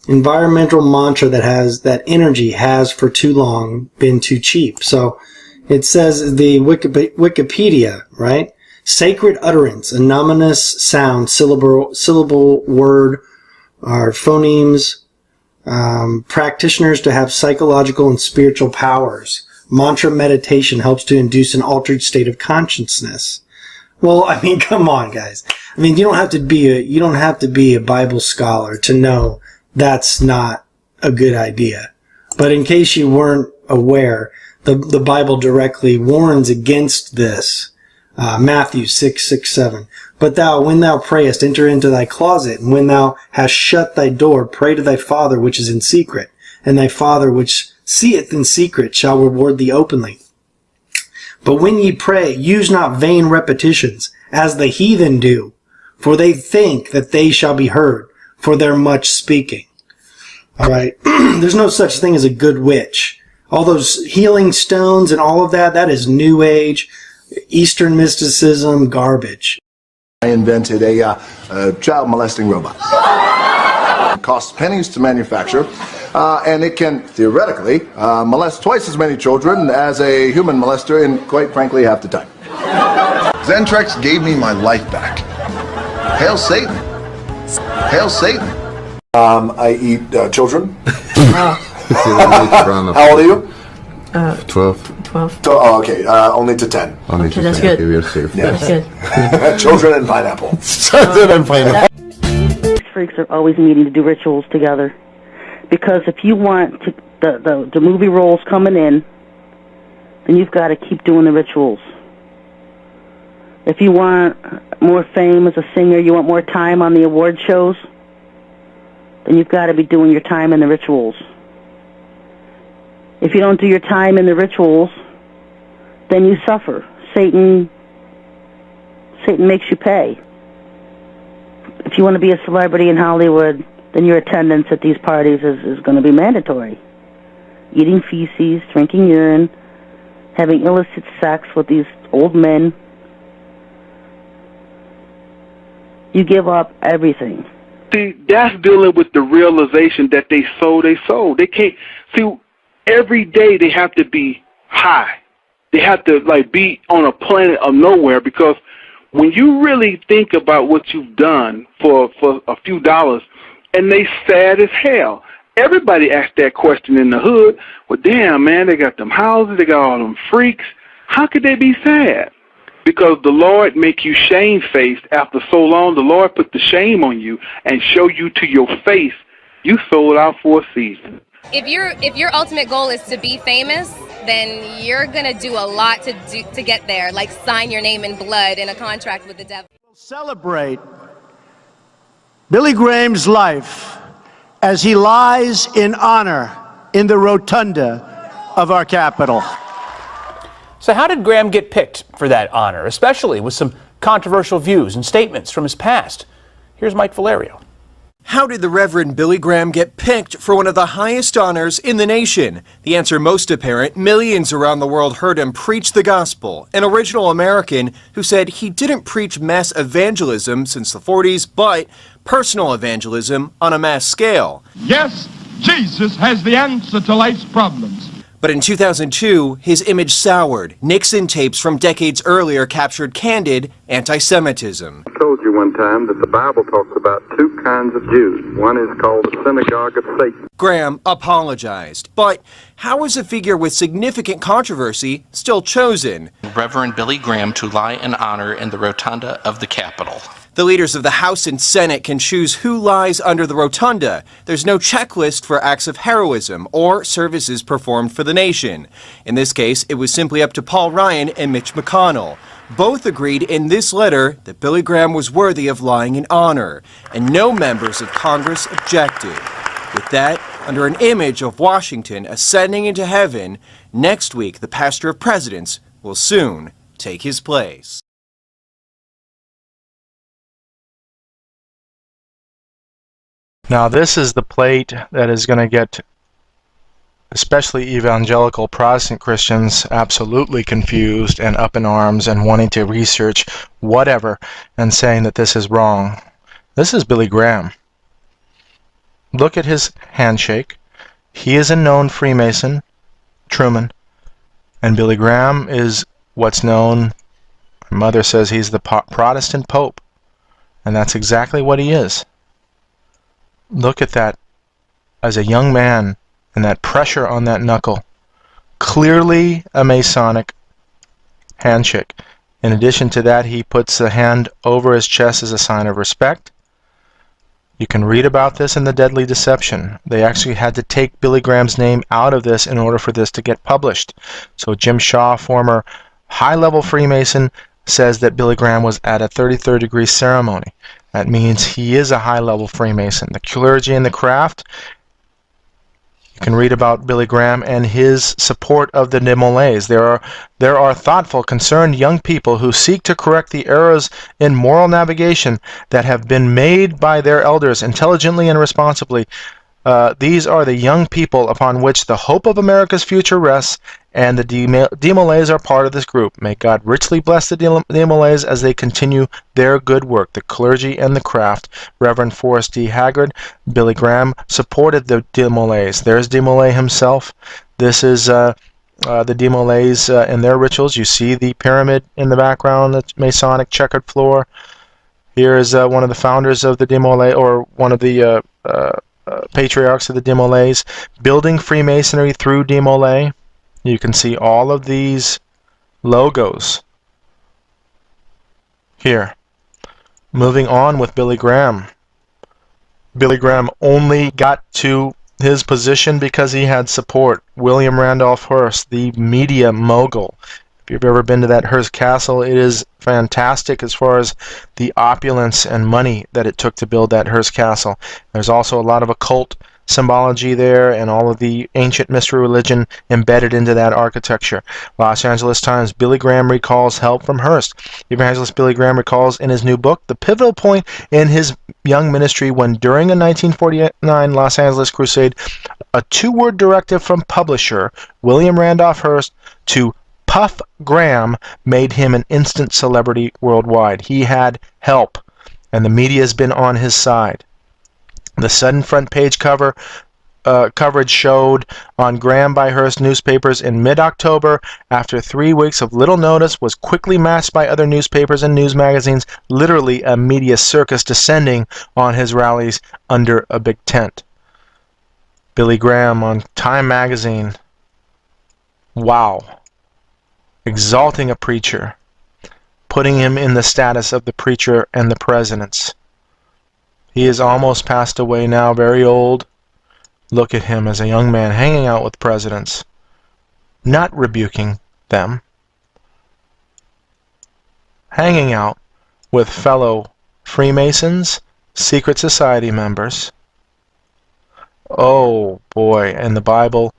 Environmental mantra that energy has for too long been too cheap. So it says the Wikipedia, right? Sacred utterance, anonymous sound, syllable, word, or phonemes, practitioners to have psychological and spiritual powers. Mantra meditation helps to induce an altered state of consciousness. Well, I mean, come on, guys. I mean, you don't have to be a Bible scholar to know that's not a good idea. But in case you weren't aware, the Bible directly warns against this. Matthew 6:6-7. But thou, when thou prayest, enter into thy closet, and when thou hast shut thy door, pray to thy Father which is in secret, and thy Father which seeth in secret shall reward thee openly. But when ye pray, use not vain repetitions, as the heathen do, for they think that they shall be heard for their much speaking. All right, there's no such thing as a good witch. All those healing stones and all of that is New Age, Eastern mysticism, garbage. I invented a child molesting robot. It costs pennies to manufacture. and it can theoretically molest twice as many children as a human molester in, quite frankly, half the time. Zentrex gave me my life back. Hail Satan. Hail Satan. I eat children. How old are you? 12. Oh, okay. Only to 10. Only to 10. that's good. Okay, we are safe. Yeah. That's good. Children and pineapple. Children and pineapple. These freaks are always meeting to do rituals together. Because if you want to, the movie roles coming in, then you've got to keep doing the rituals. If you want more fame as a singer, you want more time on the award shows, then you've got to be doing your time in the rituals. If you don't do your time in the rituals, then you suffer. Satan makes you pay. If you want to be a celebrity in Hollywood, then your attendance at these parties is going to be mandatory. Eating feces, drinking urine, having illicit sex with these old men. You give up everything. See, that's dealing with the realization that they sold. They can't, see, every day they have to be high. They have to, like, be on a planet of nowhere, because when you really think about what you've done for a few dollars, and they sad as hell. Everybody asks that question in the hood. Well, damn, man, they got them houses, they got all them freaks. How could they be sad? Because the Lord make you shame-faced after so long. The Lord put the shame on you and show you to your face. You sold out for a season. If your ultimate goal is to be famous, then you're gonna do a lot to get there, like sign your name in blood in a contract with the devil. Celebrate Billy Graham's life as he lies in honor in the rotunda of our Capitol. So how did Graham get picked for that honor, especially with some controversial views and statements from his past? Here's Mike Valerio. How did the Reverend Billy Graham get picked for one of the highest honors in the nation? The answer most apparent: millions around the world heard him preach the gospel. An original American who said he didn't preach mass evangelism since the 40s, but personal evangelism on a mass scale. Yes, Jesus has the answer to life's problems. But in 2002, his image soured. Nixon tapes from decades earlier captured candid anti-Semitism. I told you one time that the Bible talks about two kinds of Jews. One is called the Synagogue of Satan. Graham apologized. But how was a figure with significant controversy still chosen? Reverend Billy Graham to lie in honor in the rotunda of the Capitol. The leaders of the House and Senate can choose who lies under the rotunda. There's no checklist for acts of heroism or services performed for the nation. In this case, it was simply up to Paul Ryan and Mitch McConnell. Both agreed in this letter that Billy Graham was worthy of lying in honor, and no members of Congress objected. With that, under an image of Washington ascending into heaven, next week the pastor of presidents will soon take his place. Now this is the plate that is going to get especially evangelical Protestant Christians absolutely confused and up in arms and wanting to research whatever and saying that this is wrong. This is Billy Graham. Look at his handshake. He is a known Freemason, Truman, and Billy Graham is what's known, my mother says he's the Protestant Pope, and that's exactly what he is. Look at that as a young man and that pressure on that knuckle. Clearly a Masonic handshake. In addition to that, he puts the hand over his chest as a sign of respect. You can read about this in The Deadly Deception. They actually had to take Billy Graham's name out of this in order for this to get published. So Jim Shaw, former high-level Freemason, says that Billy Graham was at a 33rd degree ceremony. That means he is a high-level Freemason. The clergy and the craft, you can read about Billy Graham and his support of the Demolets. There are thoughtful, concerned young people who seek to correct the errors in moral navigation that have been made by their elders intelligently and responsibly. These are the young people upon which the hope of America's future rests, and the Demolays are part of this group. May God richly bless the Demolays as they continue their good work, the clergy and the craft. Reverend Forrest D. Haggard, Billy Graham supported the Demolays. There's Demolay himself. This is the Demolays in their rituals. You see the pyramid in the background, the Masonic checkered floor. Here is one of the founders of the Demolay, or one of the patriarchs of the Demolays, building Freemasonry through Demolay. You can see all of these logos here. Moving on with Billy Graham. Billy Graham only got to his position because he had support. William Randolph Hearst, the media mogul. If you've ever been to that Hearst Castle, it is fantastic as far as the opulence and money that it took to build that Hearst Castle. There's also a lot of occult symbology there and all of the ancient mystery religion embedded into that architecture. Los Angeles Times, Billy Graham recalls help from Hearst. Evangelist Billy Graham recalls in his new book the pivotal point in his young ministry when, during a 1949 Los Angeles crusade, a two-word directive from publisher William Randolph Hearst to Puff Graham made him an instant celebrity worldwide. He had help, and the media has been on his side. The sudden front page coverage showed on Graham by Hearst newspapers in mid-October, after 3 weeks of little notice, was quickly matched by other newspapers and news magazines, literally a media circus descending on his rallies under a big tent. Billy Graham on Time magazine. Wow. Exalting a preacher, putting him in the status of the preacher and the presidents. He is almost passed away now, very old. Look at him as a young man hanging out with presidents, not rebuking them, hanging out with fellow Freemasons, secret society members. Oh boy, in the Bible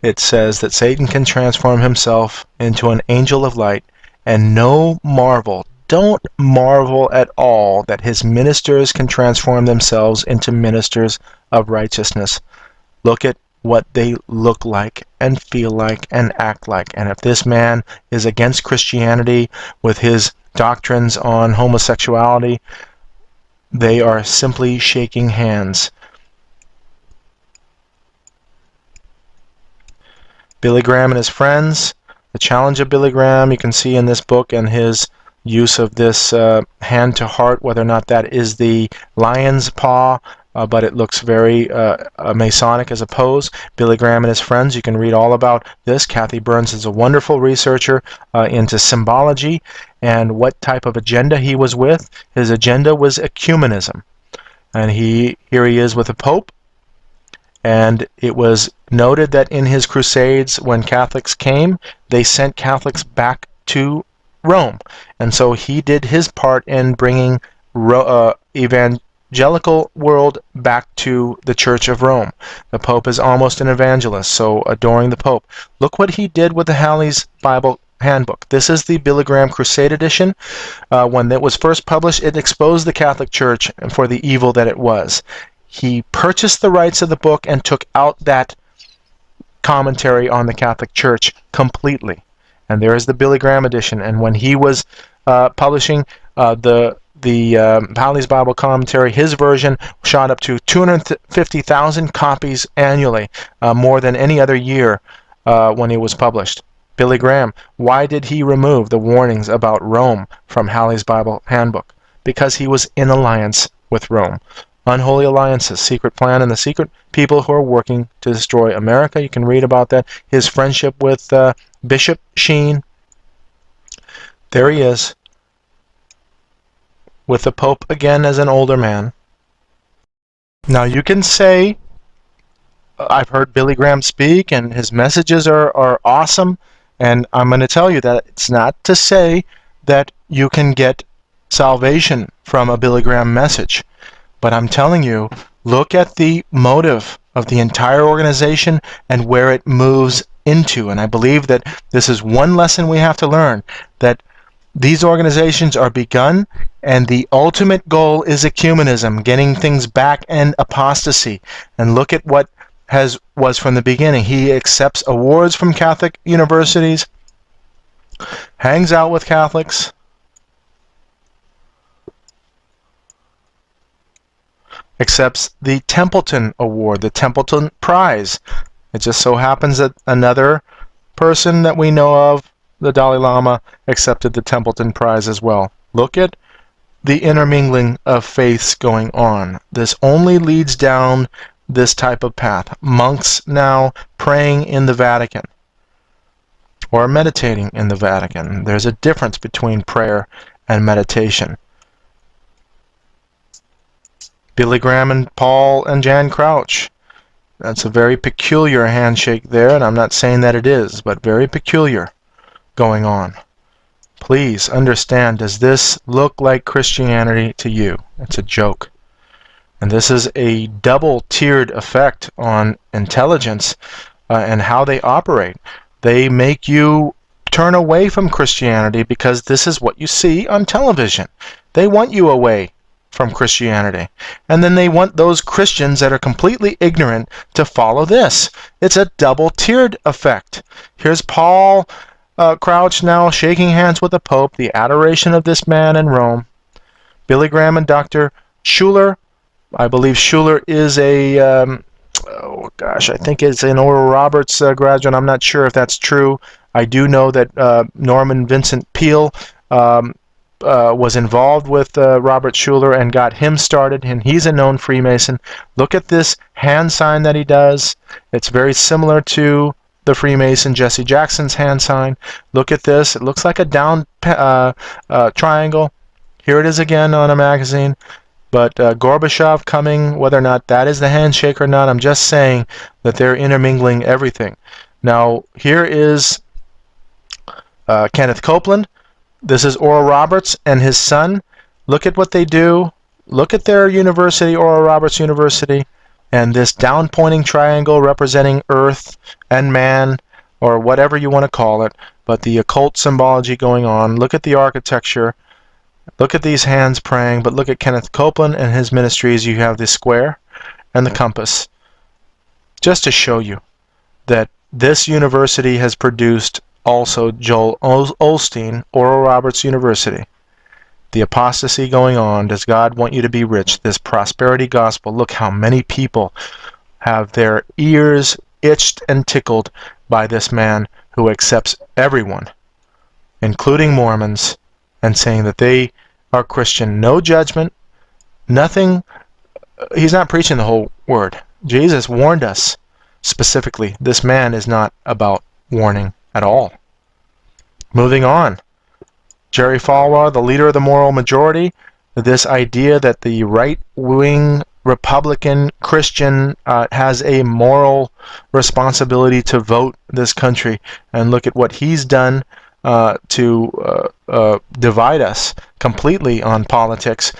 it says that Satan can transform himself into an angel of light, and no marvel, don't marvel at all that his ministers can transform themselves into ministers of righteousness. Look at what they look like and feel like and act like. And if this man is against Christianity with his doctrines on homosexuality, they are simply shaking hands. Billy Graham and his friends, the challenge of Billy Graham, you can see in this book, and his use of this hand to heart, whether or not that is the lion's paw, but it looks very Masonic as a pose. Billy Graham and his friends, you can read all about this. Kathy Burns is a wonderful researcher into symbology and what type of agenda he was with. His agenda was ecumenism. And here he is with the Pope. And it was noted that in his crusades, when Catholics came, they sent Catholics back to Rome. And so he did his part in bringing evangelical world back to the Church of Rome. The Pope is almost an evangelist, so adoring the Pope. Look what he did with the Halley's Bible Handbook. This is the Billy Graham Crusade edition. When it was first published, it exposed the Catholic Church for the evil that it was. He purchased the rights of the book and took out that commentary on the Catholic Church completely. And there is the Billy Graham edition. And when he was publishing the Halley's Bible Commentary, his version shot up to 250,000 copies annually, more than any other year when it was published. Billy Graham, why did he remove the warnings about Rome from Halley's Bible Handbook? Because he was in alliance with Rome. Unholy alliances, secret plan, and the secret people who are working to destroy America. You can read about that. His friendship with Bishop Sheen. There he is, with the Pope again as an older man. Now you can say, I've heard Billy Graham speak, and his messages are awesome, and I'm going to tell you that it's not to say that you can get salvation from a Billy Graham message. But I'm telling you, look at the motive of the entire organization and where it moves into. And I believe that this is one lesson we have to learn, that these organizations are begun and the ultimate goal is ecumenism, getting things back and apostasy. And look at what was from the beginning. He accepts awards from Catholic universities, hangs out with Catholics, accepts the Templeton Award, the Templeton Prize. It just so happens that another person that we know of, the Dalai Lama, accepted the Templeton Prize as well. Look at the intermingling of faiths going on. This only leads down this type of path. Monks now praying in the Vatican or meditating in the Vatican. There's a difference between prayer and meditation. Billy Graham and Paul and Jan Crouch. That's a very peculiar handshake there, and I'm not saying that it is, but very peculiar going on. Please understand, does this look like Christianity to you? It's a joke. And this is a double-tiered effect on intelligence and how they operate. They make you turn away from Christianity because this is what you see on television. They want you away from Christianity. And then they want those Christians that are completely ignorant to follow this. It's a double-tiered effect. Here's Paul Crouch now shaking hands with the Pope, the adoration of this man in Rome. Billy Graham and Dr. Schuller. I believe Schuller is a, I think it's an Oral Roberts graduate. I'm not sure if that's true. I do know that Norman Vincent Peale was involved with Robert Schuller and got him started, and he's a known Freemason. Look at this hand sign that he does. It's very similar to the Freemason Jesse Jackson's hand sign. Look at this. It looks like a down triangle. Here it is again on a magazine. But Gorbachev coming, whether or not that is the handshake or not, I'm just saying that they're intermingling everything. Now, here is Kenneth Copeland. This is Oral Roberts and his son. Look at what they do. Look at their university, Oral Roberts University, and this down-pointing triangle representing Earth and man, or whatever you want to call it, but the occult symbology going on. Look at the architecture. Look at these hands praying, but look at Kenneth Copeland and his ministries. You have the square and the compass. Just to show you that this university has produced also Joel Osteen, Oral Roberts University. The apostasy going on. Does God want you to be rich? This prosperity gospel. Look how many people have their ears itched and tickled by this man who accepts everyone, including Mormons, and saying that they are Christian. No judgment, nothing. He's not preaching the whole word. Jesus warned us specifically. This man is not about warning at all. Moving on. Jerry Falwell, the leader of the moral majority, this idea that the right-wing Republican Christian has a moral responsibility to vote this country. And look at what he's done to divide us completely on politics.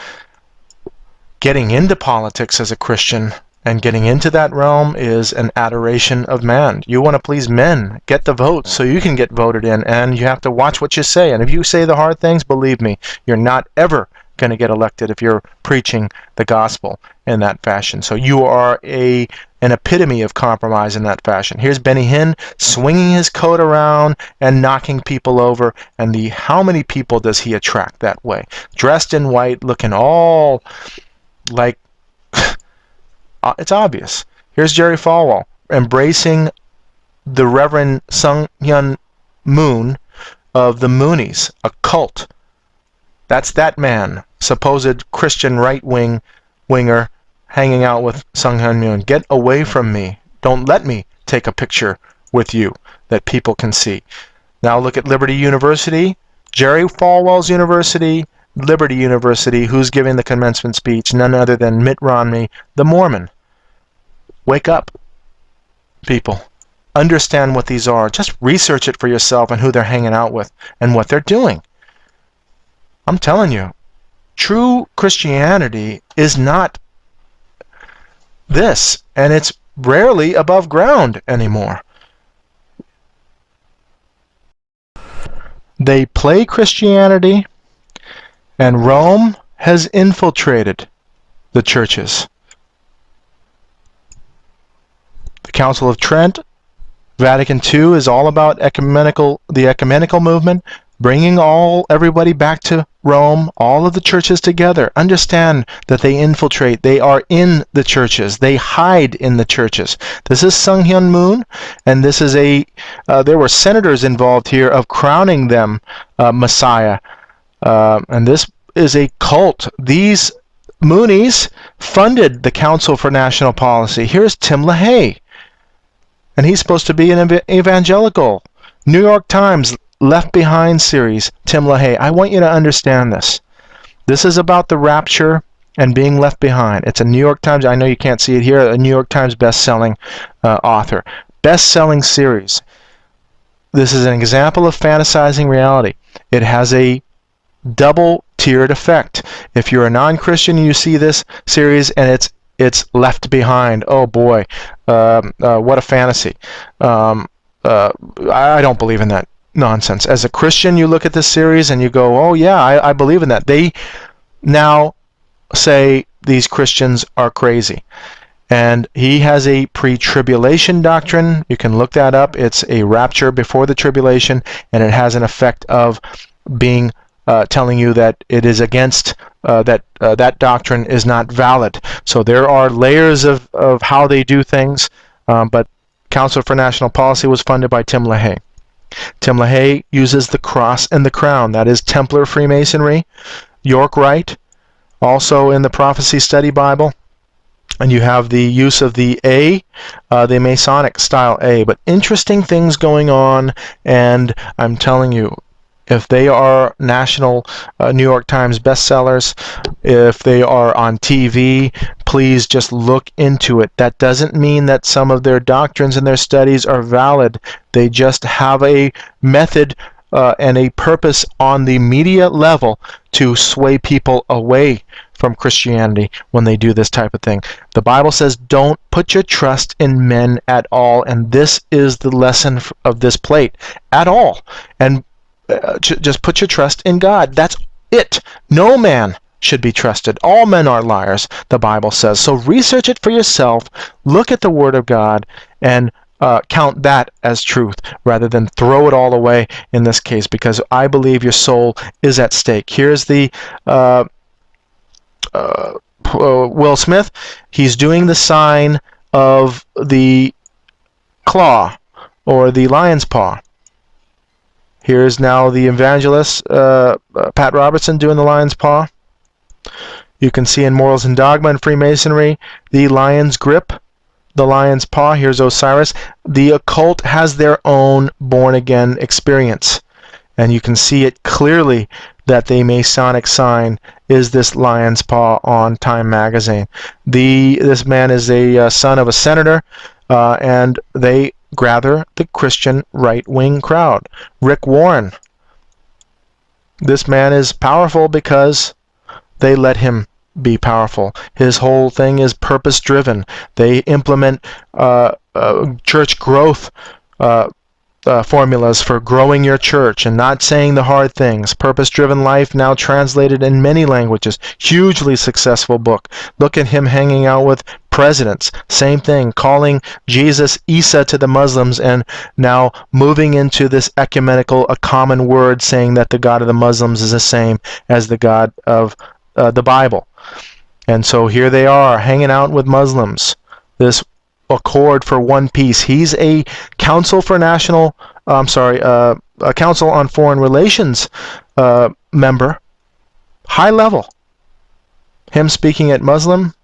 Getting into politics as a Christian and getting into that realm is an adoration of man. You want to please men. Get the vote so you can get voted in, and you have to watch what you say. And if you say the hard things, believe me, you're not ever going to get elected if you're preaching the gospel in that fashion. So you are an epitome of compromise in that fashion. Here's Benny Hinn swinging his coat around and knocking people over. And how many people does he attract that way? Dressed in white, looking all like... it's obvious. Here's Jerry Falwell embracing the Reverend Sung Hyun Moon of the Moonies, a cult. That's that man, supposed Christian right-winger, hanging out with Sung Hyun Moon. Get away from me. Don't let me take a picture with you that people can see. Now look at Liberty University, Jerry Falwell's university, Liberty University. Who's giving the commencement speech? None other than Mitt Romney, the Mormon. Wake up, people. Understand what these are. Just research it for yourself and who they're hanging out with and what they're doing. I'm telling you, true Christianity is not this, and it's rarely above ground anymore. They play Christianity, and Rome has infiltrated the churches. The Council of Trent, Vatican II is all about the ecumenical movement, bringing everybody back to Rome, all of the churches together. Understand that they infiltrate. They are in the churches. They hide in the churches. This is Sung Hyun Moon, and this is there were senators involved here of crowning them Messiah. And this is a cult. These Moonies funded the Council for National Policy. Here's Tim LaHaye, and he's supposed to be an evangelical. New York Times Left Behind series, Tim LaHaye. I want you to understand this. This is about the rapture and being left behind. It's a New York Times, I know you can't see it here, a New York Times best-selling author. Best-selling series. This is an example of fantasizing reality. It has a double-tiered effect. If you're a non-Christian and you see this series and it's left behind, oh boy, what a fantasy. I don't believe in that nonsense. As a Christian, you look at this series and you go, oh yeah, I believe in that. They now say these Christians are crazy. And he has a pre-tribulation doctrine. You can look that up. It's a rapture before the tribulation, and it has an effect of being telling you that it is against that doctrine is not valid. So there are layers of how they do things, but Council for National Policy was funded by Tim LaHaye. Tim LaHaye uses the cross and the crown. That is Templar Freemasonry. York Rite, also in the Prophecy Study Bible. And you have the use of the A, the Masonic style A. But interesting things going on, and I'm telling you, if they are national New York Times bestsellers, if they are on TV, please just look into it. That doesn't mean that some of their doctrines and their studies are valid. They just have a method and a purpose on the media level to sway people away from Christianity when they do this type of thing. The Bible says don't put your trust in men at all, and this is the lesson of this plate. At all. And just put your trust in God. That's it. No man should be trusted. All men are liars, the Bible says. So research it for yourself. Look at the Word of God and count that as truth rather than throw it all away in this case, because I believe your soul is at stake. Here's the Will Smith. He's doing the sign of the claw or the lion's paw. Here's now the evangelist, Pat Robertson, doing the lion's paw. You can see in Morals and Dogma and Freemasonry, the lion's grip, the lion's paw. Here's Osiris. The occult has their own born-again experience. And you can see it clearly that the Masonic sign is this lion's paw on Time magazine. This man is a son of a senator, and they gather the Christian right-wing crowd. Rick Warren. This man is powerful because they let him be powerful. His whole thing is purpose-driven. They implement church growth formulas for growing your church and not saying the hard things. Purpose-Driven Life, now translated in many languages. Hugely successful book. Look at him hanging out with presidents. Same thing. Calling Jesus Isa to the Muslims and now moving into this ecumenical, a common word, saying that the God of the Muslims is the same as the God of the Bible. And so here they are hanging out with Muslims. This accord for one peace. He's a Council for National, a Council on Foreign Relations member, high level. Him speaking at Muslim.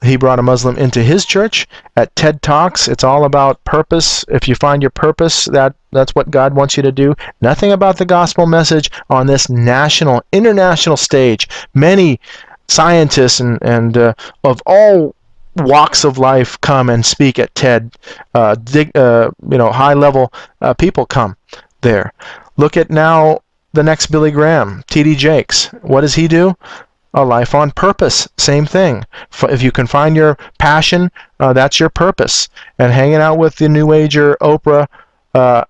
He brought a Muslim into his church at TED Talks. It's all about purpose. If you find your purpose, that's what God wants you to do. Nothing about the gospel message on this national, international stage. Many scientists and of all walks of life come and speak at TED. High level people come there. Look at now the next Billy Graham, T.D. Jakes. What does he do? A life on purpose. Same thing. If you can find your passion, that's your purpose. And hanging out with the New Ager Oprah,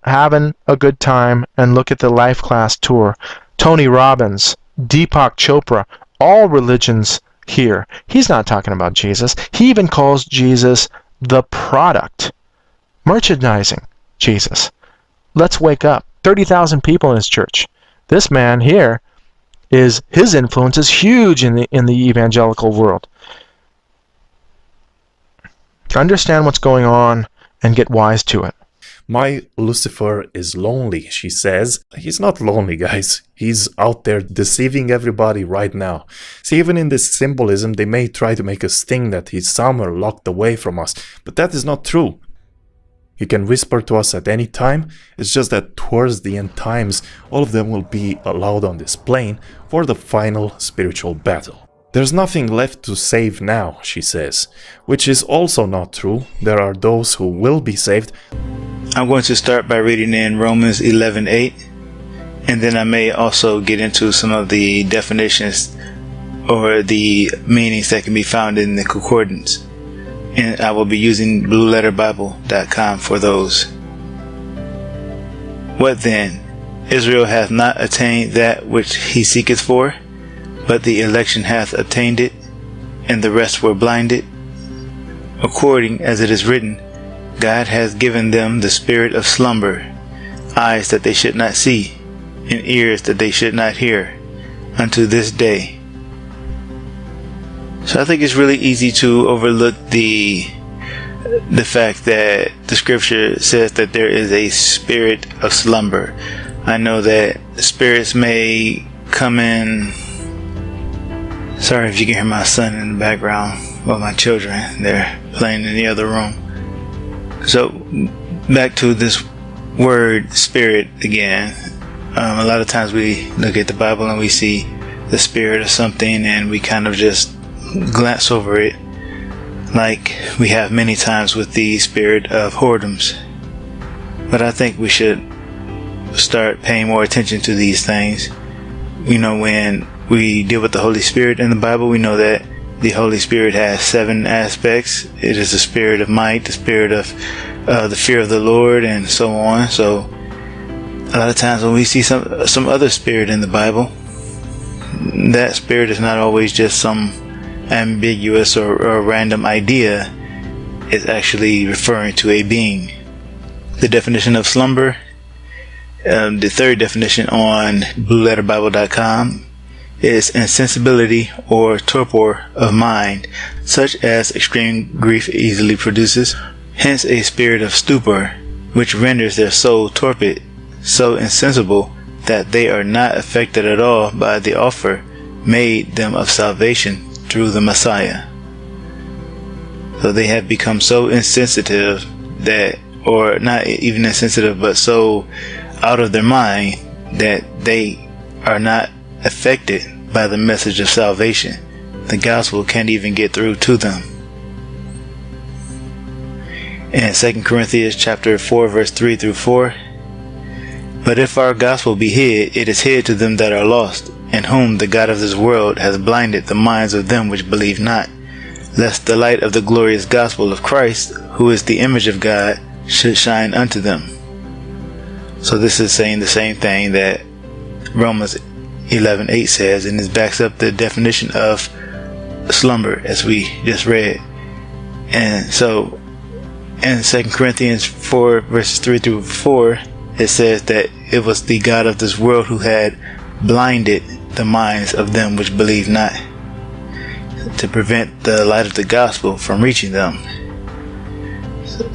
having a good time, and look at the Life Class Tour. Tony Robbins, Deepak Chopra, all religions here. He's not talking about Jesus. He even calls Jesus the product. Merchandising Jesus. Let's wake up. 30,000 people in his church. This man here, his influence is huge in the evangelical world. Understand what's going on and get wise to it. My Lucifer is lonely, she says. He's not lonely, guys. He's out there deceiving everybody right now. See, even in this symbolism, they may try to make us think that he's somewhere locked away from us, but that is not true. He can whisper to us at any time. It's just that towards the end times, all of them will be allowed on this plane for the final spiritual battle. There's nothing left to save now, she says, which is also not true. There are those who will be saved. I'm going to start by reading in Romans 11:8, and then I may also get into some of the definitions or the meanings that can be found in the concordance. And I will be using blueletterbible.com for those. What then? Israel hath not attained that which he seeketh for, but the election hath obtained it, and the rest were blinded. According as it is written, God hath given them the spirit of slumber, eyes that they should not see, and ears that they should not hear, unto this day. So I think it's really easy to overlook the fact that the scripture says that there is a spirit of slumber. I know that spirits may come in. Sorry if you can hear my son in the background, or my children. They're playing in the other room. So back to this word spirit again. A lot of times we look at the Bible and we see the spirit of something and we kind of just glance over it, like we have many times with the spirit of whoredoms. But I think we should start paying more attention to these things. You know, when we deal with the Holy Spirit in the Bible, we know that the Holy Spirit has 7 aspects. It is the spirit of might, the spirit of the fear of the Lord, and so on. So a lot of times when we see some other spirit in the Bible, that spirit is not always just some ambiguous or random idea. It's actually referring to a being. The definition of slumber, the third definition on blueletterbible.com, is insensibility or torpor of mind, such as extreme grief easily produces. Hence a spirit of stupor, which renders their soul torpid, so insensible that they are not affected at all by the offer made them of salvation through the Messiah. So they have become so insensitive that, or not even insensitive, but so out of their mind that they are not affected by the message of salvation. The gospel can't even get through to them. In 2 Corinthians chapter 4 verse 3 through 4, but if our gospel be hid, it is hid to them that are lost, in whom the God of this world has blinded the minds of them which believe not, lest the light of the glorious gospel of Christ, who is the image of God, should shine unto them. So this is saying the same thing that Romans 11:8 says, and it backs up the definition of slumber as we just read. And so in 2 Corinthians 4 verses 3 through 4, it says that it was the God of this world who had blinded the minds of them which believe not, to prevent the light of the gospel from reaching them.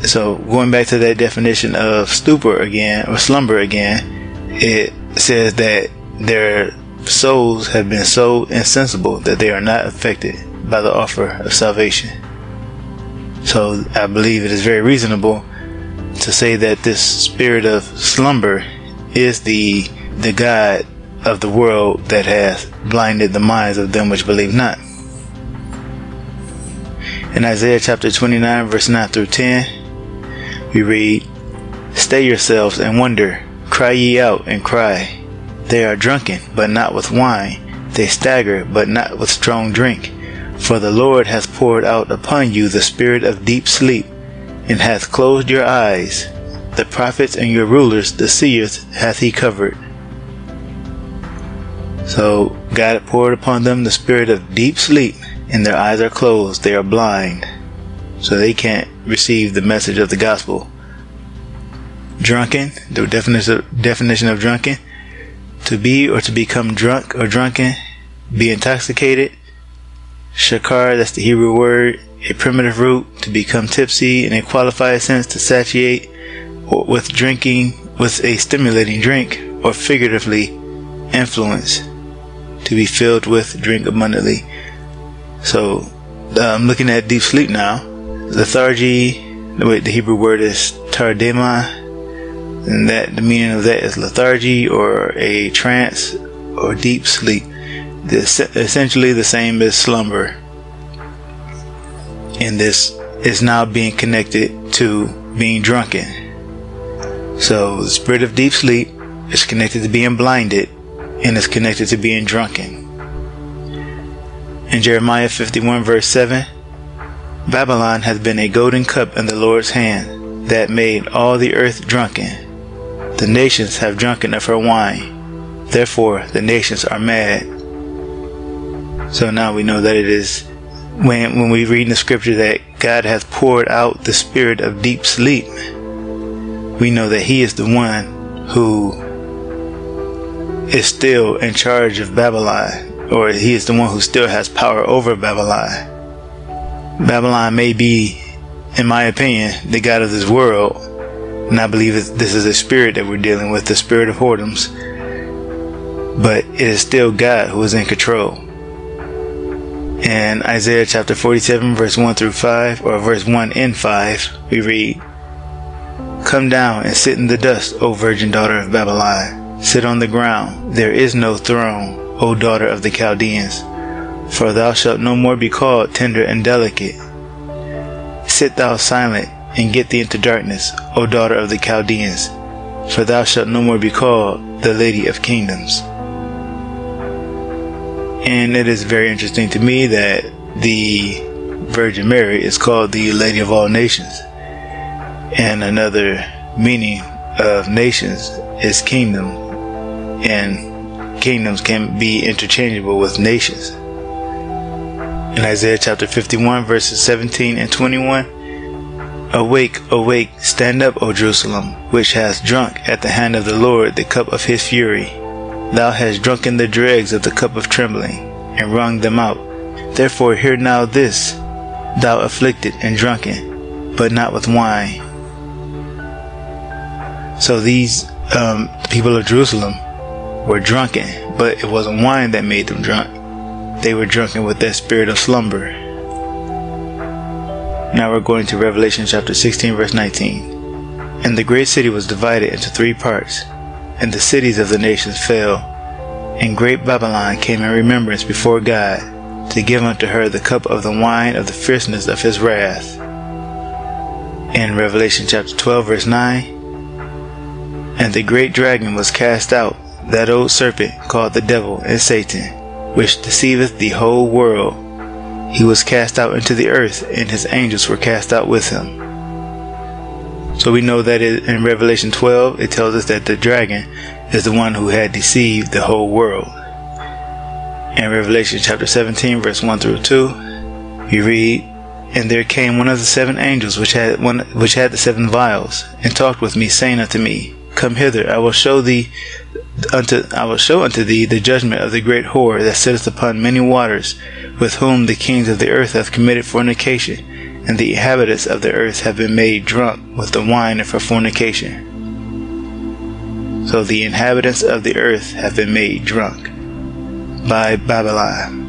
So going back to that definition of stupor again, or slumber again, it says that their souls have been so insensible that they are not affected by the offer of salvation. So I believe it is very reasonable to say that this spirit of slumber is the God of the world that has blinded the minds of them which believe not. In Isaiah chapter 29 verse 9 through 10, we read, stay yourselves and wonder, cry ye out and cry. They are drunken, but not with wine. They stagger, but not with strong drink. For the Lord hath poured out upon you the spirit of deep sleep, and hath closed your eyes. The prophets and your rulers, the seers, hath he covered. So God poured upon them the spirit of deep sleep, and their eyes are closed. They are blind, so they can't receive the message of the gospel. Drunken, the definition of drunken: to be or to become drunk or drunken, be intoxicated. Shakar, that's the Hebrew word, a primitive root, to become tipsy in a qualified sense, to satiate or with drinking with a stimulating drink, or figuratively influence, to be filled with, drink abundantly. So I'm looking at deep sleep now. Lethargy, the Hebrew word is tardema, and that the meaning of that is lethargy or a trance or deep sleep. Essentially the same as slumber. And this is now being connected to being drunken. So the spirit of deep sleep is connected to being blinded, and is connected to being drunken. In Jeremiah 51 verse 7, Babylon hath been a golden cup in the Lord's hand, that made all the earth drunken. The nations have drunken of her wine, therefore the nations are mad. So now we know that it is, when we read in the scripture that God hath poured out the spirit of deep sleep, we know that He is the one who is still in charge of Babylon, or He is the one who still has power over Babylon. Babylon may be, in my opinion, the god of this world, and I believe this is a spirit that we're dealing with, the spirit of whoredoms, but it is still God who is in control. In Isaiah chapter 47 verse 1 through 5, or verse 1 and 5, we read, "Come down and sit in the dust, O virgin daughter of Babylon. Sit on the ground, there is no throne, O daughter of the Chaldeans. For thou shalt no more be called tender and delicate. Sit thou silent, and get thee into darkness, O daughter of the Chaldeans. For thou shalt no more be called the Lady of Kingdoms." And it is very interesting to me that the Virgin Mary is called the Lady of all nations. And another meaning of nations is kingdom. And kingdoms can be interchangeable with nations. In Isaiah chapter 51 verses 17 and 21, "Awake, awake, stand up, O Jerusalem, which hast drunk at the hand of the Lord the cup of His fury. Thou hast drunken the dregs of the cup of trembling, and wrung them out. Therefore hear now this, thou afflicted and drunken, but not with wine." So these people of Jerusalem were drunken, but it wasn't wine that made them drunk. They were drunken with that spirit of slumber. Now we're going to Revelation chapter 16 verse 19. "And the great city was divided into 3 parts, and the cities of the nations fell. And great Babylon came in remembrance before God, to give unto her the cup of the wine of the fierceness of His wrath." In Revelation chapter 12 verse 9, "And the great dragon was cast out, that old serpent called the devil and Satan, which deceiveth the whole world. He was cast out into the earth, and his angels were cast out with him." So we know that in Revelation 12, it tells us that the dragon is the one who had deceived the whole world. In Revelation chapter 17 verse 1 through 2, we read, "And there came one of the 7 angels which had the 7 vials, and talked with me, saying unto me, Come hither, I will show unto thee the judgment of the great whore that sitteth upon many waters, with whom the kings of the earth have committed fornication, and the inhabitants of the earth have been made drunk with the wine of her fornication." So the inhabitants of the earth have been made drunk by Babylon.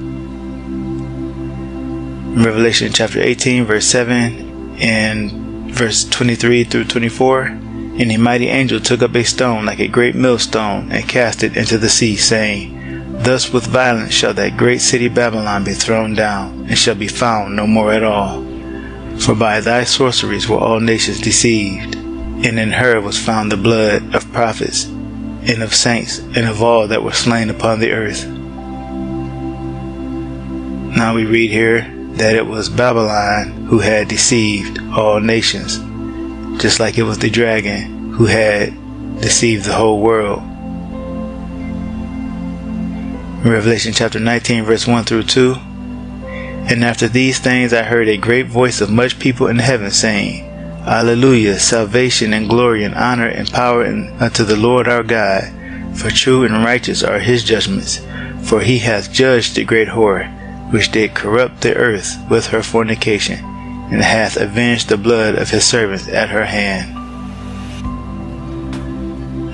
In Revelation chapter 18 verse 7 and verse 23 through 24, "And a mighty angel took up a stone like a great millstone, and cast it into the sea, saying, Thus with violence shall that great city Babylon be thrown down, and shall be found no more at all. For by thy sorceries were all nations deceived, and in her was found the blood of prophets, and of saints, and of all that were slain upon the earth." Now we read here that it was Babylon who had deceived all nations, just like it was the dragon who had deceived the whole world. In Revelation chapter 19 verse 1 through 2, And after these things I heard a great voice of much people in heaven saying, Alleluia, salvation and glory and honor and power unto the Lord our God, for true and righteous are his judgments. For he hath judged the great whore, which did corrupt the earth with her fornication, and hath avenged the blood of his servants at her hand.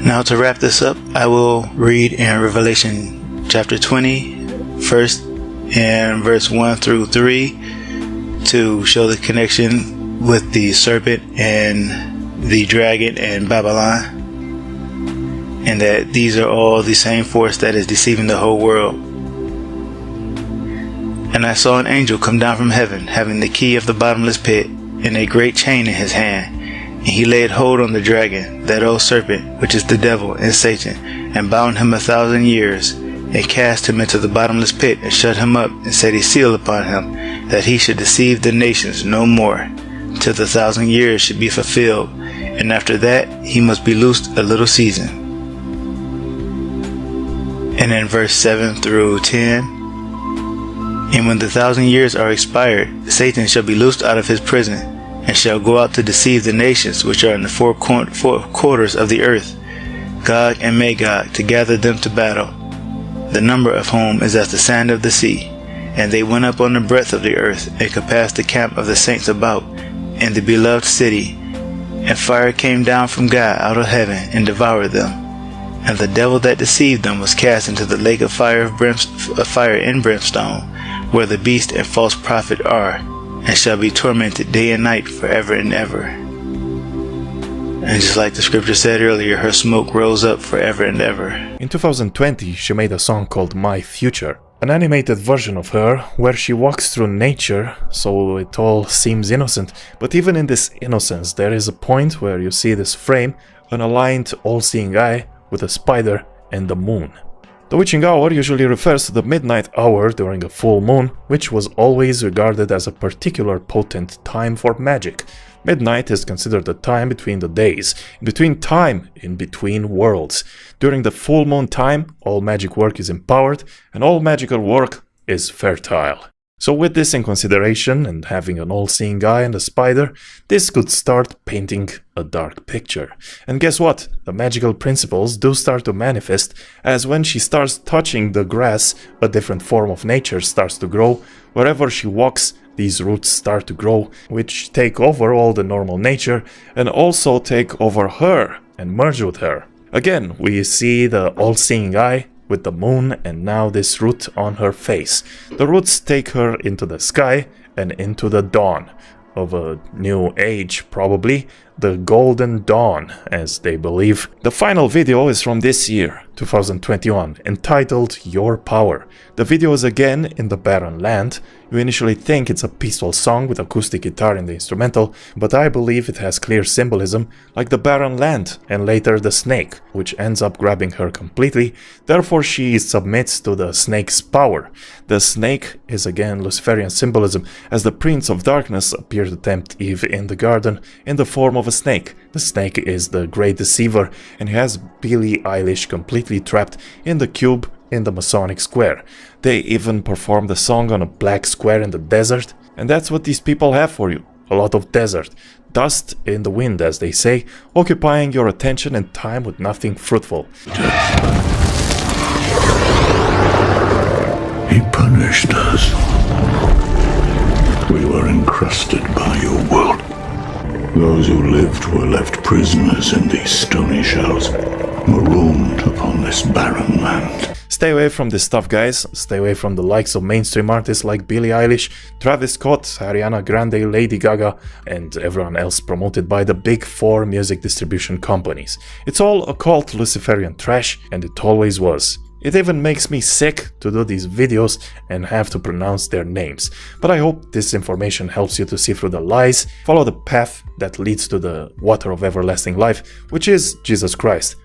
Now to wrap this up, I will read in Revelation chapter 20, first in verse 1 through 3, to show the connection with the serpent and the dragon and Babylon, and that these are all the same force that is deceiving the whole world. And I saw an angel come down from heaven, having the key of the bottomless pit, and a great chain in his hand. And he laid hold on the dragon, that old serpent, which is the devil and Satan, and bound him 1,000 years, and cast him into the bottomless pit, and shut him up, and set a seal upon him, that he should deceive the nations no more, till the 1,000 years should be fulfilled, and after that he must be loosed a little season. And in verse 7 through 10, and when the 1,000 years are expired, Satan shall be loosed out of his prison, and shall go out to deceive the nations which are in the four quarters of the earth, Gog and Magog, to gather them to battle, the number of whom is as the sand of the sea. And they went up on the breadth of the earth, and compassed the camp of the saints about, in the beloved city. And fire came down from God out of heaven, and devoured them. And the devil that deceived them was cast into the lake of fire and brimstone, where the beast and false prophet are, and shall be tormented day and night forever and ever. And just like the scripture said earlier, her smoke rose up forever and ever. In 2020, she made a song called My Future, an animated version of her where she walks through nature, so it all seems innocent. But even in this innocence, there is a point where you see this frame, an aligned all-seeing eye with a spider and the moon. The witching hour usually refers to the midnight hour during a full moon, which was always regarded as a particular potent time for magic. Midnight is considered the time between the days, in between time, in between worlds. During the full moon time, all magic work is empowered, and all magical work is fertile. So with this in consideration, and having an all-seeing eye and a spider, this could start painting a dark picture. And guess what? The magical principles do start to manifest, as when she starts touching the grass, a different form of nature starts to grow. Wherever she walks, these roots start to grow, which take over all the normal nature, and also take over her and merge with her. Again, we see the all-seeing eye with the moon, and now this root on her face. The roots take her into the sky and into the dawn of a new age, probably the golden dawn, as they believe. The final video is from this year, 2021, entitled Your Power. The video is again in the barren land. You initially think it's a peaceful song with acoustic guitar in the instrumental, but I believe it has clear symbolism, like the barren land and later the snake, which ends up grabbing her completely. Therefore she submits to the snake's power. The snake is again Luciferian symbolism, as the Prince of Darkness appeared to tempt Eve in the garden in the form of a snake. The snake is the great deceiver, and has Billie Eilish completely trapped in the cube in the Masonic square. They even performed the song on a black square in the desert, and that's what these people have for you. A lot of desert. Dust in the wind, as they say, occupying your attention and time with nothing fruitful. He punished us. We were encrusted by your world. Those who lived were left prisoners in these stony shells, marooned upon this barren land. Stay away from this stuff, guys. Stay away from the likes of mainstream artists like Billie Eilish, Travis Scott, Ariana Grande, Lady Gaga, and everyone else promoted by the big four music distribution companies. It's all occult Luciferian trash, and it always was. It even makes me sick to do these videos and have to pronounce their names. But I hope this information helps you to see through the lies, follow the path that leads to the water of everlasting life, which is Jesus Christ.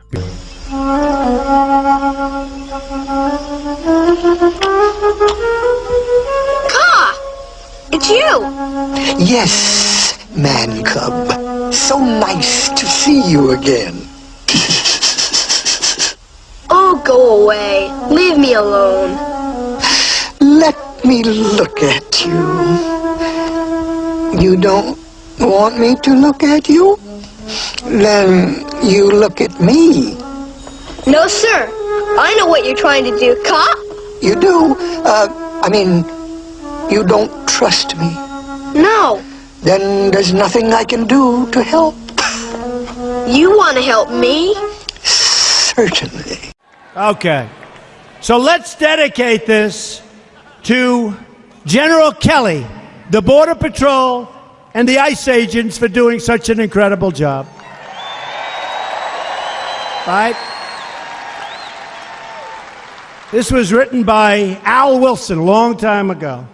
Ka! It's you! Yes, man cub. So nice to see you again. Oh, go away. Leave me alone. Let me look at you. You don't want me to look at you? Then you look at me. No, sir. I know what you're trying to do, cop. You do? You don't trust me. No. Then there's nothing I can do to help. You want to help me? Certainly. Okay. So let's dedicate this to General Kelly, the Border Patrol, and the ICE agents for doing such an incredible job. Right? This was written by Al Wilson a long time ago.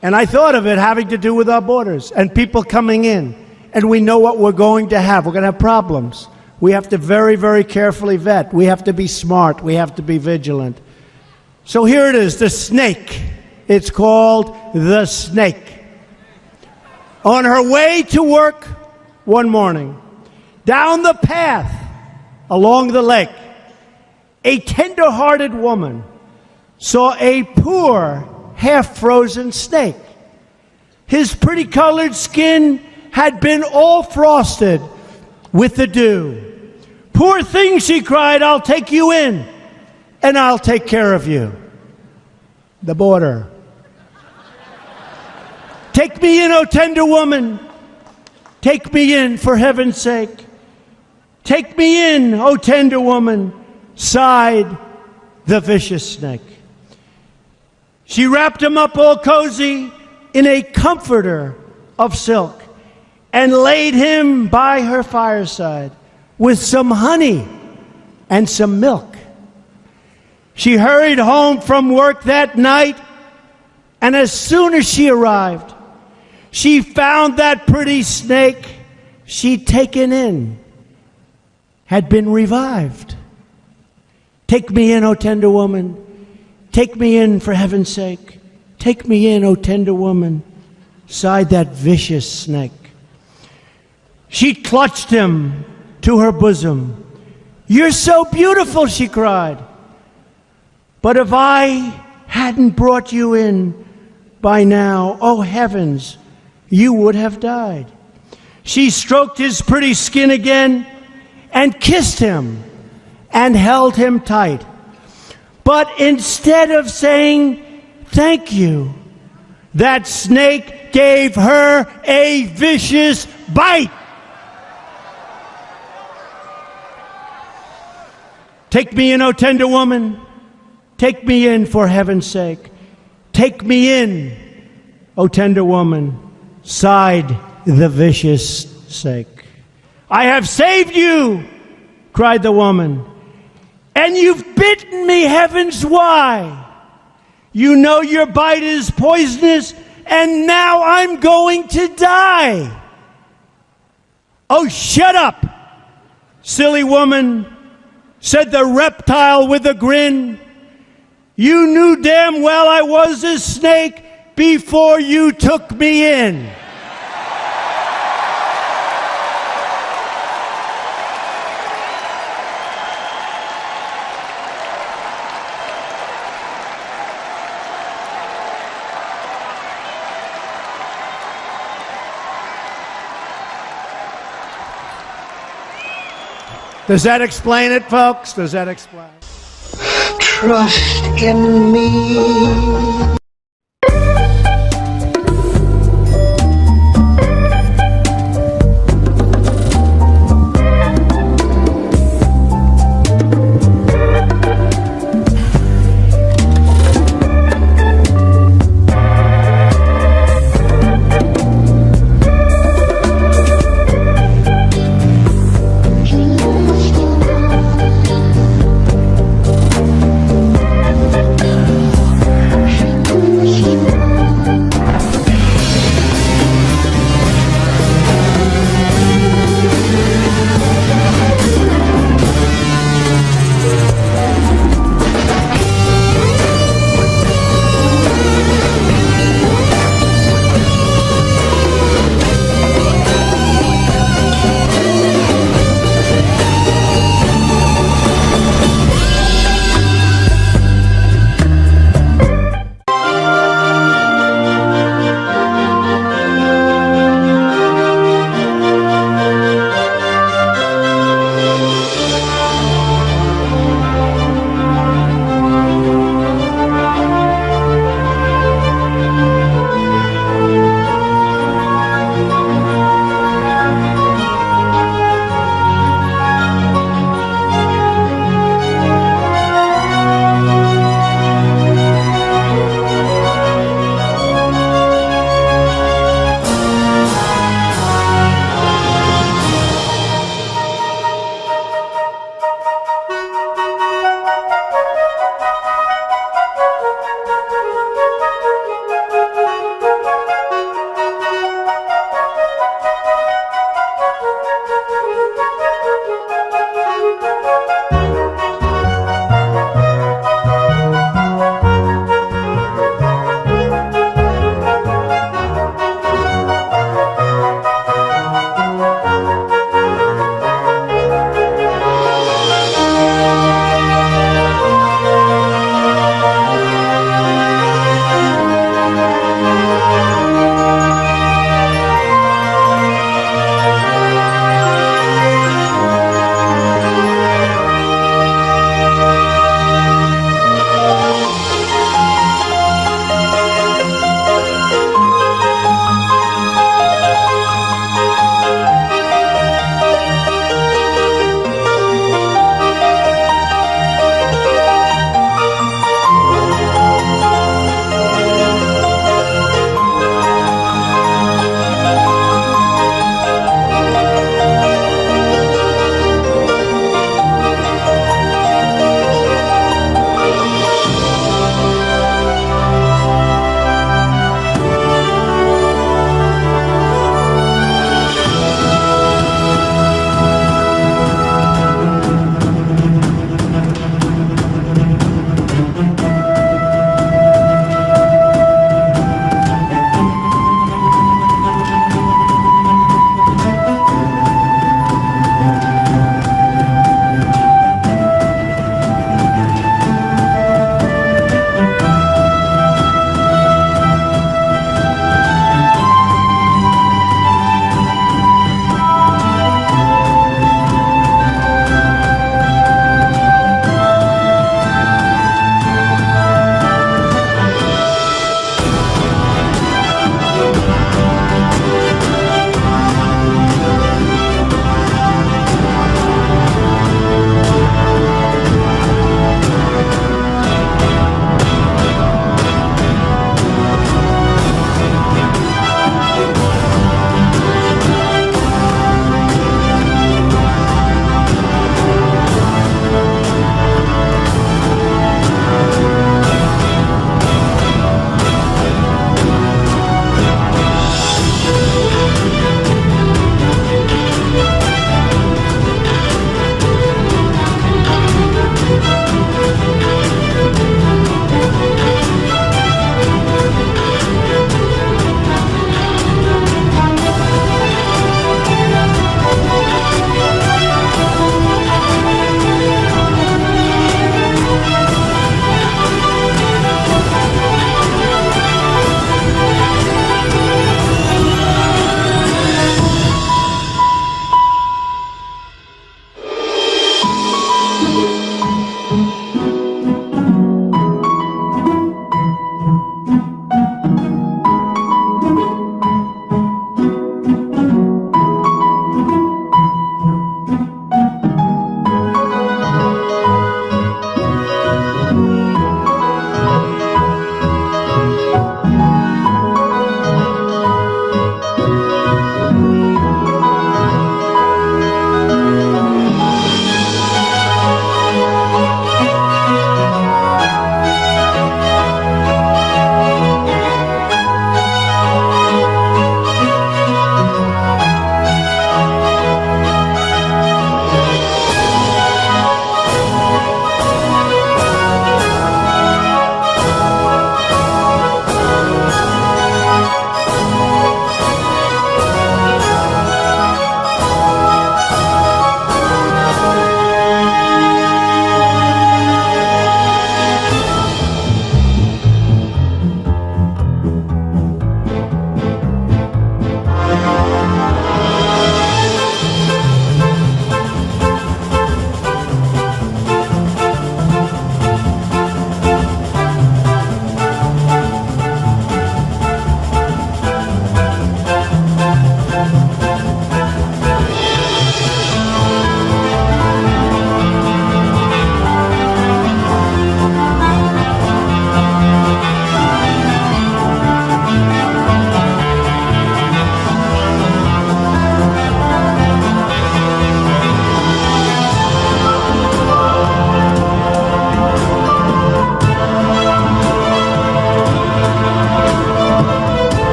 And I thought of it having to do with our borders and people coming in. And we know what we're going to have. We're going to have problems. We have to very, very carefully vet. We have to be smart. We have to be vigilant. So here it is, the snake. It's called the snake. On her way to work one morning, down the path along the lake, a tender-hearted woman saw a poor, half-frozen snake. His pretty-colored skin had been all frosted with the dew. "Poor thing," she cried, "I'll take you in, and I'll take care of you." The border. "Take me in, O tender woman. Take me in, for heaven's sake. Take me in, O tender woman," sighed the vicious snake. She wrapped him up all cozy in a comforter of silk and laid him by her fireside with some honey and some milk. She hurried home from work that night, and as soon as she arrived, she found that pretty snake she'd taken in had been revived. "Take me in, O tender woman. Take me in, for heaven's sake. Take me in, O tender woman," sighed that vicious snake. She clutched him to her bosom. "You're so beautiful," she cried. "But if I hadn't brought you in by now, oh heavens, you would have died." She stroked his pretty skin again and kissed him and held him tight. But instead of saying thank you, that snake gave her a vicious bite. "Take me in, O tender woman. Take me in, for heaven's sake. Take me in, O tender woman," sighed the vicious snake. "I have saved you," cried the woman, "and you've bitten me, heavens, why? You know your bite is poisonous, and now I'm going to die." "Oh, shut up, silly woman," said the reptile with a grin. "You knew damn well I was a snake before you took me in." Does that explain it, folks? Does that explain? Trust in me.